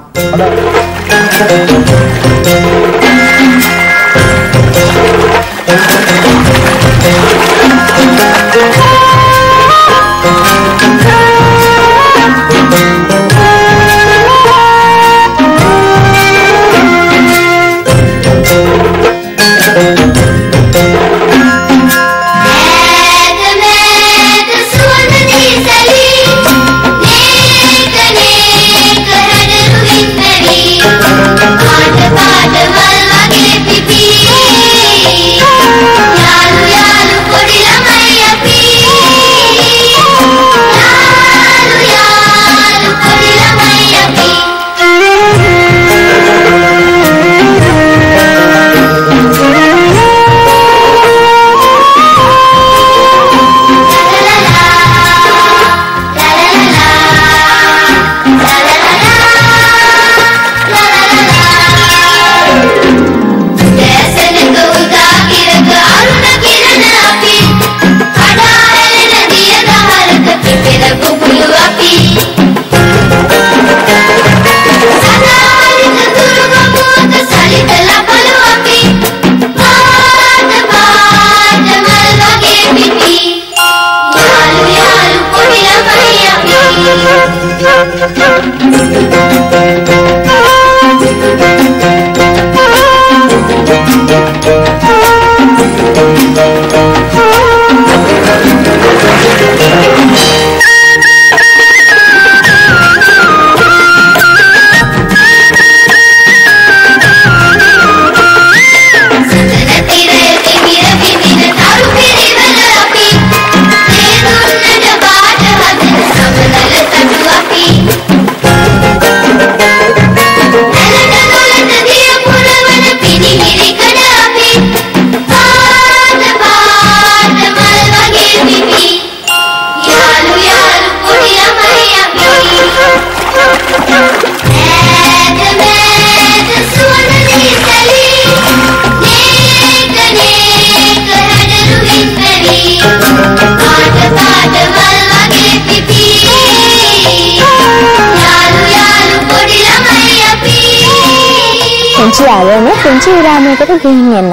යාළුවනේ පුංචි විරාමයකට ගෙනියන්න යන්න.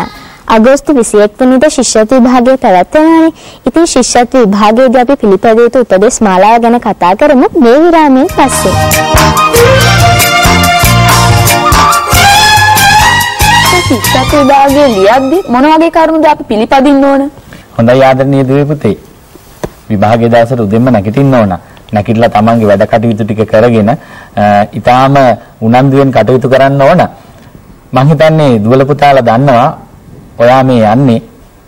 අගෝස්තු 21 වෙනිදා ශිෂ්‍යත්ව විභාගය පැවැත්වෙනවානේ. ඉතින් ශිෂ්‍යත්ව විභාගයේදී අපි පිළිපැදිය යුතු උපදේශ මාලාව ගැන කතා කරමු මේ විරාමයෙන් පස්සේ. ශිෂ්‍යත්ව විභාගයේ ලියද්දී මොන වගේ කරුණුද අපි පිළිපදින්න ඕන? හොඳයි ආදරණීය දුවේ පුතේ. විභාගයේ දවසට උදෙන්ම නැගිටින්න ඕන. නැගිටලා තමන්ගේ වැඩ කටයුතු ටික කරගෙන ඊටාම උනන්දුවෙන් කටයුතු කරන්න ඕන. මම හිතන්නේ දුවල පුතාලා දන්නවා ඔයා මේ යන්නේ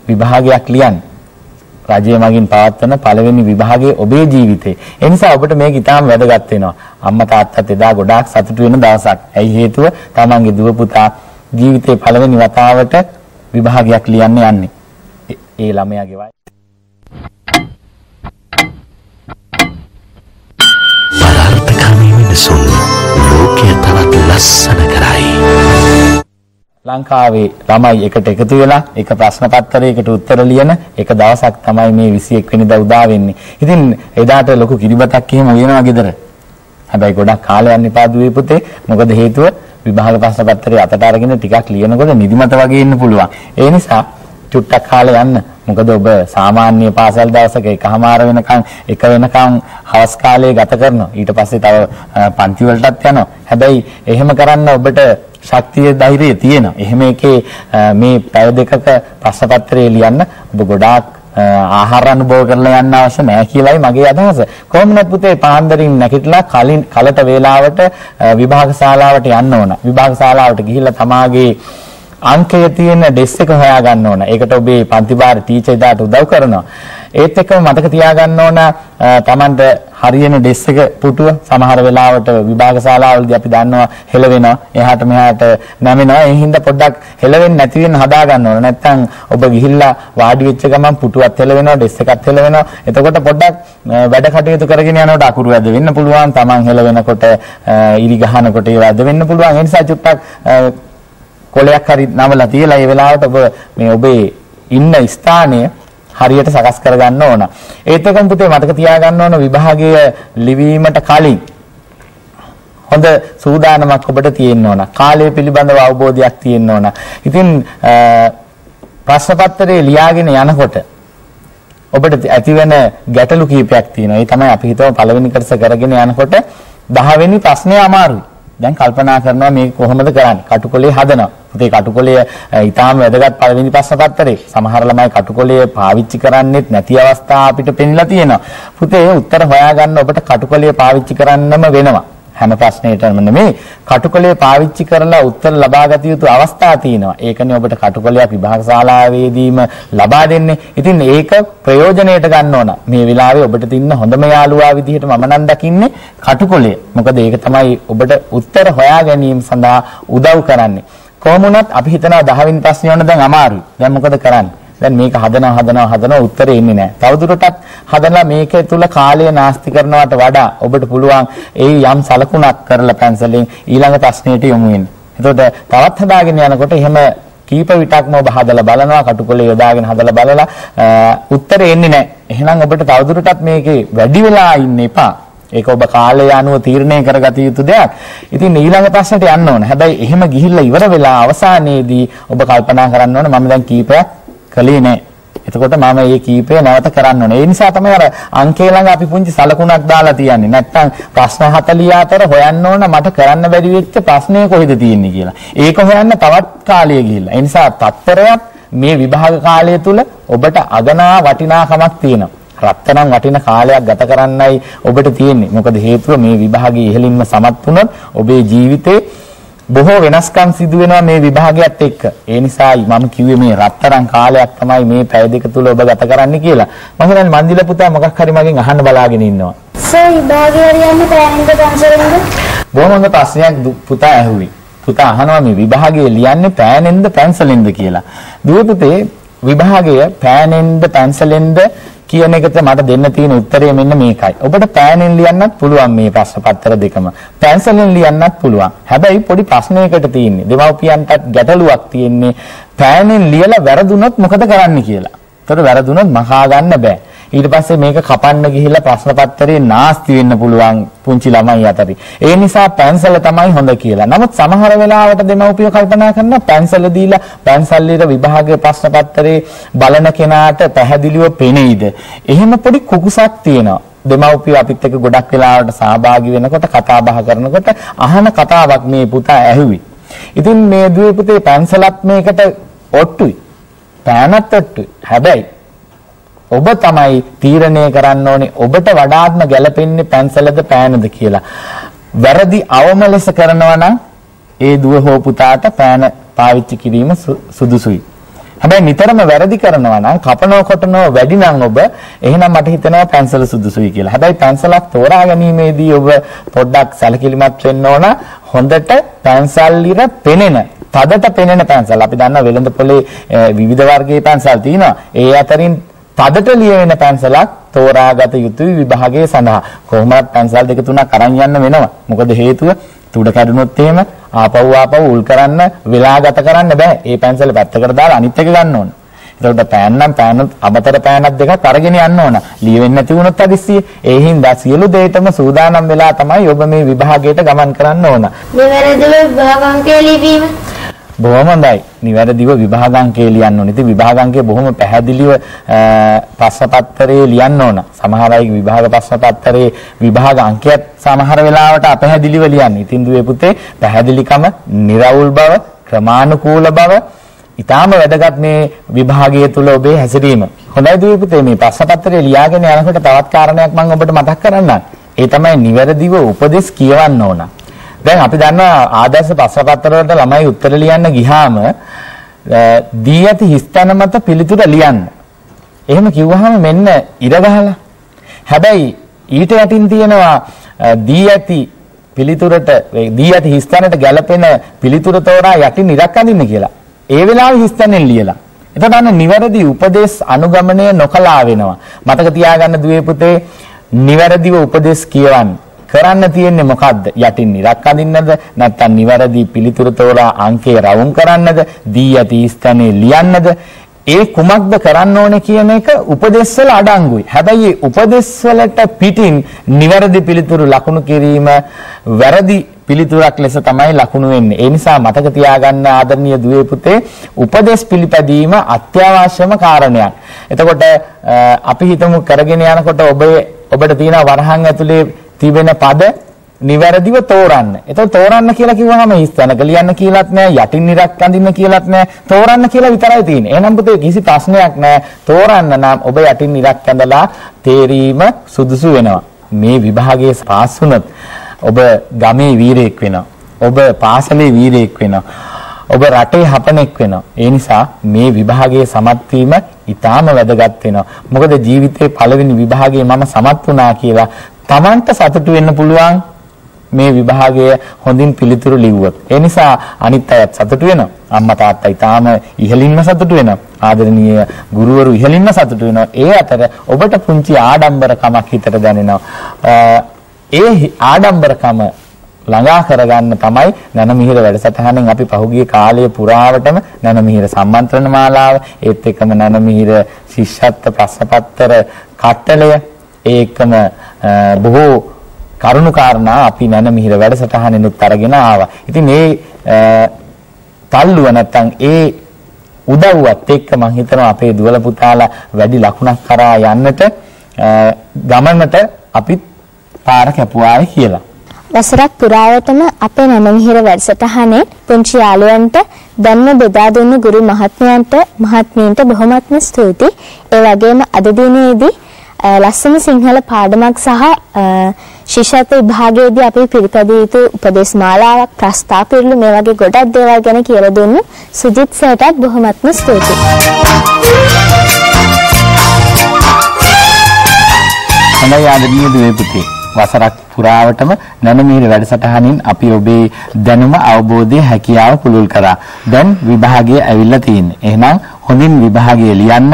විභාගයක් ලියන්න. රජය මගින් පවත්වන පළවෙනි විභාගයේ ඔබේ ජීවිතේ. ඒ නිසා ඔබට මේක ඊටාම වැදගත් වෙනවා. අම්මා තාත්තත් එදා ගොඩාක් සතුටු වෙන දවසක්. ඇයි හේතුව? තමන්ගේ දුව පුතා ජීවිතේ පළවෙනි වතාවට විභාගයක් ලියන්න යන්නේ. ඒ ළමයාගේ වයස. පදාර්ථකාමී මිනිසුන් ලෝකයේ තවත් ලස්සන කරයි. ලංකාවේ ළමයි එකට එකතු වෙලා එක ප්‍රශ්න පත්‍රයකට උත්තර ලියන එක දවසක් තමයි මේ 21 වෙනිදා උදා වෙන්නේ. ඉතින් එදාට ලොකු කිරිබතක් එහෙම උයනවා ගෙදර. හැබැයි ගොඩක් කාලයක් යන්න එපා දුවේ පුතේ. මොකද හේතුව විභාග ප්‍රශ්න පත්‍රය අතට අරගෙන ටිකක් ලියනකොට නිදිමත වගේ ඉන්න පුළුවන්. ඒ නිසා චුට්ටක් කාලේ යන්න. මොකද ඔබ සාමාන්‍ය පාසල් දවසක එකමාර වෙනකන් එක වෙනකන් හවස් කාලේ ගත කරනවා. ඊට පස්සේ තව පන්ති වලටත් යනවා. හැබැයි එහෙම කරන්න ඔබට ශක්තිය ධෛර්යය තියෙනවා. එහෙම එකේ මේ පැය දෙකක ප්‍රශ්න පත්‍රය ලියන්න ඔබ ගොඩාක් ආහාර අනුභව කරලා යන්න අවශ්‍ය නැහැ කියලායි මගේ අදහස. කොහොමද පුතේ පාන්දරින් නැගිටලා කලට වේලාවට විභාග ශාලාවට යන්න ඕන. විභාග ශාලාවට ගිහිල්ලා තමාගේ අංකය තියෙන ඩෙස් එක හොයා ගන්න ඕන. ඒකට ඔබේ පන්ති භාර ටීචර් දාට උදව් කරනවා. ඒත් එක්කම මතක තියාගන්න ඕන තමන්ට හරියන ඩෙස් එක පුටුව සමහර වෙලාවට විභාග ශාලාවලදී අපි දන්නවා හෙලවෙනවා. එහාට මෙහාට නැමෙනවා. ඒ හින්දා පොඩ්ඩක් හෙලවෙන්නේ නැති වෙන්න හදා ගන්න ඕන. නැත්නම් ඔබ ගිහිල්ලා වාඩි වෙච්ච ගමන් පුටුවත් හෙලවෙනවා, ඩෙස් එකත් හෙලවෙනවා. එතකොට පොඩ්ඩක් වැඩ කටයුතු කරගෙන යනකොට අකුරු වැද වෙන්න පුළුවන්. තමන් හෙලවෙනකොට ඉරි ගහනකොට ඒ වැද වෙන්න පුළුවන්. ඒ නිසා චුට්ටක් කොලයක් හරි නමලා තියලා ඒ වෙලාවට ඔබ මේ ඔබේ ඉන්න ස්ථානය හරියට සකස් කරගන්න ඕන. ඒත් එකම පුතේ මතක තියාගන්න ඕන විභාගයේ ලිවීමට කලින් හොඳ සූදානමක් ඔබට තියෙන්න ඕන. කාලය පිළිබඳව අවබෝධයක් තියෙන්න ඕන. ඉතින් ප්‍රශ්න පත්‍රයේ ලියාගෙන යනකොට ඔබට ඇතිවෙන ගැටලු කීපයක් තියෙනවා. ඒ තමයි අපි හිතමු පළවෙනි කොටස කරගෙන යනකොට 10 වෙනි ප්‍රශ්නේ අමාරුයි. දැන් කල්පනා කරනවා මේක කොහොමද කරන්නේ? කටුකොලේ හදනවා. පුතේ කටුකොලය ඊටාම වැදගත් පළවෙනි ප්‍රශ්න පත්‍රේ. සමහර ළමයි කටුකොලය පාවිච්චි කරන්නේත් නැති අවස්ථා අපිට පෙන්නලා තියෙනවා. පුතේ උත්තර හොයාගන්න ඔබට කටුකොලය පාවිච්චි කරන්නම වෙනවා. හැම ප්‍රශ්නෙටම නෙමෙයි කටුකොලය පාවිච්චි කරලා උත්තර ලබා ගත යුතු අවස්ථා තියෙනවා. ඒකනේ ඔබට කටුකොලයක් විභාග ශාලාවේදීම ලබා දෙන්නේ. ඉතින් ඒක ප්‍රයෝජනෙට ගන්න ඕන. මේ වෙලාවේ ඔබට තින්න හොඳම යාළුවා විදිහට මම නම් දකින්නේ කටුකොලය. මොකද ඒක තමයි ඔබට උත්තර හොයා ගැනීම සඳහා උදව් කරන්නේ. කොහොම වුණත් අපි හිතනවා 10 වෙනි ප්‍රශ්නේ වුණ දැන් අමාරුයි. දැන් මොකද කරන්නේ? දැන් මේක හදනවා උත්තරේ එන්නේ නැහැ. තවදුරටත් හදලා මේක තුල කාලය නාස්ති කරනවට වඩා ඔබට පුළුවන් ඒ යම් සලකුණක් කරලා පැන්සලෙන් ඊළඟ ප්‍රශ්නෙට යොමු වෙන්න. එතකොට තවත් හදාගෙන යනකොට එහෙම කීප විටක්ම ඔබ හදලා බලනවා කටුකොලේ යොදාගෙන හදලා බලලා උත්තරේ එන්නේ නැහැ. එහෙනම් ඔබට තවදුරටත් මේකේ වැඩි වෙලා ඉන්න එපා. ඒක ඔබ කාලය අනුව තීරණය කරගත යුතු දෙයක්. ඉතින් ඊළඟ ප්‍රශ්නට යන්න ඕන. හැබැයි එහෙම ගිහිල්ලා ඉවර වෙලා අවසානයේදී ඔබ කල්පනා කරන්න ඕන මම දැන් කීපයක් කලේ නැහැ. එතකොට මම මේ කීපය නැවත කරන්න ඕනේ. ඒ නිසා තමයි අර අංකේ ළඟ අපි පුංචි සලකුණක් දාලා තියන්නේ. නැත්තම් ප්‍රශ්න 40 අතර හොයන්න ඕන මට කරන්න බැරි වෙච්ච ප්‍රශ්නේ කොහෙද තියෙන්නේ කියලා. ඒක හොයන්න තවත් කාලය ගිහිල්ලා. ඒ නිසා තත්පරයක් මේ විභාග කාලය තුල ඔබට අගනා වටිනාකමක් තියෙනවා. රත්තරන් වටින කාලයක් ගත කරන්නයි ඔබට තියෙන්නේ. මොකද හේතුව මේ විභාගයේ ඉහළින්ම සමත් වුණොත් ඔබේ ජීවිතේ බොහෝ වෙනස්කම් සිදු වෙනවා මේ විභාගයත් එක්ක. ඒ නිසායි මම කිව්වේ මේ රත්තරන් කාලයක් තමයි මේ පැය දෙක තුල ඔබ ගත කරන්න කියලා. මම හිතන්නේ මන්දිල පුතා මොකක් හරි මගෙන් අහන්න බලාගෙන ඉන්නවා. සර් විභාගය හරියන්නේ පැයෙන්ද පන්සලෙන්ද? බොහොම හොඳ ප්‍රශ්නයක් පුතා ඇහුවේ. පුතා අහනවා මේ විභාගය ලියන්නේ පෑනෙන්ද පැන්සලෙන්ද කියලා. දුවේ පුතේ විභාගය පෑනෙන්ද පැන්සලෙන්ද කියන එකට මට දෙන්න තියෙන උත්තරය මෙන්න මේකයි. ඔබට පෑනෙන් ලියන්නත් පුළුවන් මේ ප්‍රශ්න පත්‍ර දෙකම. පැන්සලෙන් ලියන්නත් පුළුවන්. හැබැයි පොඩි ප්‍රශ්නයකට තියෙන්නේ. දෙමව්පියන්ටත් ගැටලුවක් තියෙන්නේ පෑනෙන් ලියලා වැරදුනොත් මොකද කරන්න කියලා. ඒතර වැරදුනොත් මහා ගන්න බෑ. ඊට පස්සේ මේක කපන්න ගිහිල්ලා ප්‍රශ්න පත්‍රේ නාස්ති වෙන්න පුළුවන් පුංචි ළමයි අතරේ. ඒ නිසා පැන්සල තමයි හොඳ කියලා. නමුත් සමහර වෙලාවට දෙමව්පියෝ කල්පනා කරනවා පැන්සල දීලා පැන්සල් වල විභාගයේ ප්‍රශ්න පත්‍රේ බලන කෙනාට පැහැදිලිව පෙනෙයිද? එහෙම පොඩි කුකුසක් තියෙනවා. දෙමව්පියෝ අපිත් එක්ක ගොඩක් වෙලාවට සහභාගී වෙනකොට කතා බහ කරනකොට අහන කතාවක් මේ පුතා ඇහුවේ. ඉතින් මේ දුවේ පුතේ පැන්සලත් මේකට ඔට්ටුයි. පෑනත් ඔට්ටුයි. හැබැයි ඔබ තමයි තීරණය කරන්න ඕනේ ඔබට වඩාත්ම ගැළපෙන්නේ පැන්සලද පෑනද කියලා. වැරදි අවම ලෙස කරනවා නම් ඒ දුව හෝ පුතාට පෑන පාවිච්චි කිරීම සුදුසුයි. හැබැයි නිතරම වැරදි කරනවා නම් කපනව කොටනව වැඩි නම් ඔබ එහෙනම් මට හිතෙනවා පැන්සල සුදුසුයි කියලා. හැබැයි පැන්සලක් තෝරා ගැනීමේදී ඔබ පොඩ්ඩක් සැලකිලිමත් වෙන්න ඕන. හොඳට පැන්සල් ඉර පෙනෙන තදට පෙනෙන පැන්සල්. අපි දන්නවා වෙළඳ පොලේ විවිධ වර්ගයේ පැන්සල් තියෙනවා. ඒ අතරින් තදට ලියවෙන පැන්සලක් තෝරාගත යුතුයි විභාගයේ සඳහා. කොහොමවත් පැන්සල් දෙක තුනක් අරන් යන්න වෙනවා. මොකද හේතුව තුඩ කැඩුනොත් එහෙම ආපහු උල් කරන්න වෙලා ගත කරන්න බෑ. ඒ පැන්සල පැත්තකට දාලා අනිත් එක ගන්න ඕන. එතකොට පෑන්නත් අමතර පෑනක් දෙකක් අරගෙන යන්න ඕන. ලියවෙන්නේ නැති වුණොත් අදිස්සිය. ඒ හින්දා සියලු දෙයටම සූදානම් වෙලා තමයි ඔබ මේ විභාගයට ගමන් කරන්න ඕන. නිවැරදිව විභාග අංකය ලියවීම. බොහොම හොඳයි. නිවැරදිව විභාග අංකය ලියන්න ඕනේ. ඉතින් විභාග අංකය බොහොම පැහැදිලිව ප්‍රශ්න පත්‍රයේ ලියන්න ඕන. සමහර අය විභාග ප්‍රශ්න පත්‍රයේ විභාග අංකයත් සමහර වෙලාවට අපැහැදිලිව ලියන්නේ. ඉතින් දුවේ පුතේ පැහැදිලිකම, නිර්වුල් බව, ක්‍රමානුකූල බව ඊටාම වැදගත් මේ විභාගය තුල ඔබේ හැසිරීම. හොඳයි දුවේ පුතේ මේ ප්‍රශ්න පත්‍රය ලියාගෙන යනකොට තවත් කාරණයක් මම ඔබට මතක් කරන්නම්. ඒ තමයි නිවැරදිව උපදෙස් කියවන්න ඕන. දැන් අපි දන්නවා ආදර්ශ ප්‍රශ්න පත්‍ර වලට ළමයි උත්තර ලියන්න ගියාම දී ඇති හිස්තැන මත පිළිතුර ලියන්න. එහෙම කිව්වහම මෙන්න ඉර ගහලා. හැබැයි ඊට යටින් තියෙනවා දී ඇති පිළිතුරට දී ඇති හිස්තැනට ගැලපෙන පිළිතුර තෝරා යටින් ඉරක් අඳින්න කියලා. ඒ වෙලාවේ හිස්තැනෙන් ලියලා. එතකොට අන්න නිවැරදි උපදේශ අනුගමනය නොකලා වෙනවා. මතක තියාගන්න දුවේ පුතේ නිවැරදිව උපදේශ කියවන්න. කරන්න තියෙන්නේ මොකද්ද? යටින් ඉරක් අඳින්නද? නැත්නම් නිවැරදි පිළිතුර තෝරා අංකේ රවුම් කරන්නද? දී ඇති ස්ථානේ ලියන්නද? ඒ කුමක්ද කරන්න ඕනේ කියන එක උපදේශ වල අඩංගුයි. හැබැයි උපදේශ වලට පිටින් නිවැරදි පිළිතුරු ලකුණු කිරීම වැරදි පිළිතුරක් ලෙස තමයි ලකුණු වෙන්නේ. ඒ නිසා මතක තියාගන්න ආදරණීය දුවේ පුතේ උපදේශ පිළිපැදීම අත්‍යවශ්‍යම කාරණයක්. එතකොට අපි හිතමු කරගෙන යනකොට ඔබට තියෙන වරහන් ඇතුලේ තිබෙන පද නිවැරදිව තෝරන්න. එතකොට තෝරන්න කියලා කිව්වම හිස්තැනක ලියන්න කියලාත් නෑ, යටින් ඉරක් අඳින්න කියලාත් නෑ, තෝරන්න කියලා විතරයි තියෙන්නේ. එහෙනම් පුතේ කිසි ප්‍රශ්නයක් නෑ. තෝරන්න නම් ඔබ යටින් ඉරක් ඇඳලා තේරීම සුදුසු වෙනවා. මේ විභාගයේ පාස් වුණොත් ඔබ ගමේ වීරයෙක් වෙනවා. ඔබ පාසලේ වීරයෙක් වෙනවා. ඔබ රටේ හපනෙක් වෙනවා. ඒ නිසා මේ විභාගයේ සමත් වීම ඊටාම වැදගත් වෙනවා. මොකද ජීවිතේ පළවෙනි විභාගයේ මම සමත් වුණා කියලා තමන්ට සතුටු වෙන්න පුළුවන් මේ විභාගය හොඳින් පිළිතුරු ලිව්වොත්. ඒ නිසා අනිත් අයත් සතුටු වෙනවා. අම්මා තාත්තා ඊටාම ඉහළින්ම සතුටු වෙනවා. ආදරණීය ගුරුවරු ඉහළින්ම සතුටු වෙනවා. ඒ අතර ඔබට පුංචි ආඩම්බරකමක් හිතට දැනෙනවා. ඒ ආඩම්බරකම ළඟා කරගන්න තමයි නනමිහිර වැඩසටහනෙන් අපි පහුගිය කාලය පුරාවටම නනමිහිර සම්මන්ත්‍රණ මාලාව, ඒත් එක්කම නනමිහිර ශිෂ්‍යත්ව ප්‍රශ්න පත්‍ර කට්ටලය, ඒකම බොහෝ කරුණු කාරණා අපි නනමිහිර වැඩසටහනෙනුත් අරගෙන ආවා. ඉතින් මේ තල්ලුව නැත්තම් ඒ උදව්වත් එක්ක මම හිතනවා අපේ දුවල පුතාලා වැඩි ලකුණක් කරා යන්නට ගමනට අපි පාර කැපුවායි කියලා. වසරක් පුරාවටම අපේ නනමිහිර වැඩසටහනේ පුංචි යාළුවන්ට දැන්ම බෙදා දුන්න ගුරු මහත්මයන්ට මහත්මීන්ට බොහොමත්ම ස්තුතියි. ඒ වගේම අද දිනේදී ලස්සන සිංහල පාඩමක් සහ ශිෂ්‍යත්ව විභාගයේදී අපි පිළිපැදිය යුතු උපදේශ මාලාවක්, ප්‍රස්තාව පිළිලු මේ වගේ ගොඩක් දේවල් ගැන කියලා දුන්නු සුජිත් සර්ටත් බොහොමත්ම ස්තුතියි. හොඳයි ආදරණීය දුවේ පුතේ. වසරක් පුරාවටම නනමිහිර වැඩසටහනින් අපි ඔබේ දැනුම, අවබෝධය, හැකියාව පුළුල් කරා. දැන් විභාගය ඇවිල්ලා තියෙන්නේ. එහෙනම් හොඳින් විභාගය ලියන්න,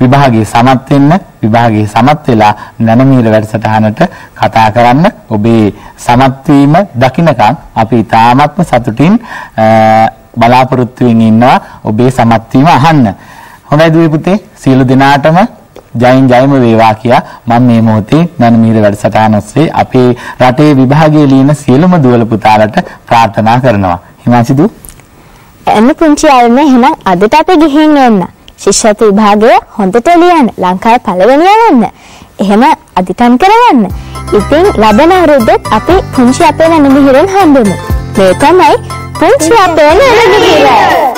විභාගයේ සමත් වෙන්න, විභාගයේ සමත් වෙලා නනමිහිර වැඩසටහනට කතා කරන්න. ඔබේ සමත් වීම දකින්නකම් අපි තාමත්ම සතුටින් බලාපොරොත්තු වෙමින් ඉන්නවා ඔබේ සමත් වීම අහන්න. හොඳයි දුවේ පුතේ, සියලු දෙනාටම ජයින් ජයම වේවා කියා මම මේ මොහොතේ නනමිහිර වැඩසටහන ඔස්සේ අපේ රටේ විභාගයේ ලියන සියලුම දුවල පුතාලට ප්‍රාර්ථනා කරනවා. හිමාසිදු එන්න පුංචි අයම එහෙනම් අදට අපි ගිහින් එන්න. ශිෂ්‍යත්ව විභාගය හොඳට ලියන්න. ලංකාවේ පළවෙනිය වෙන්න. එහෙම අධිකම් කරගන්න. ඉතින් ලබන අවුරුද්දේ අපි පුංචි අපේ නනමිහිරෙන් හම්බෙමු. මේ තමයි පුංචි අපේ නනමිහිර.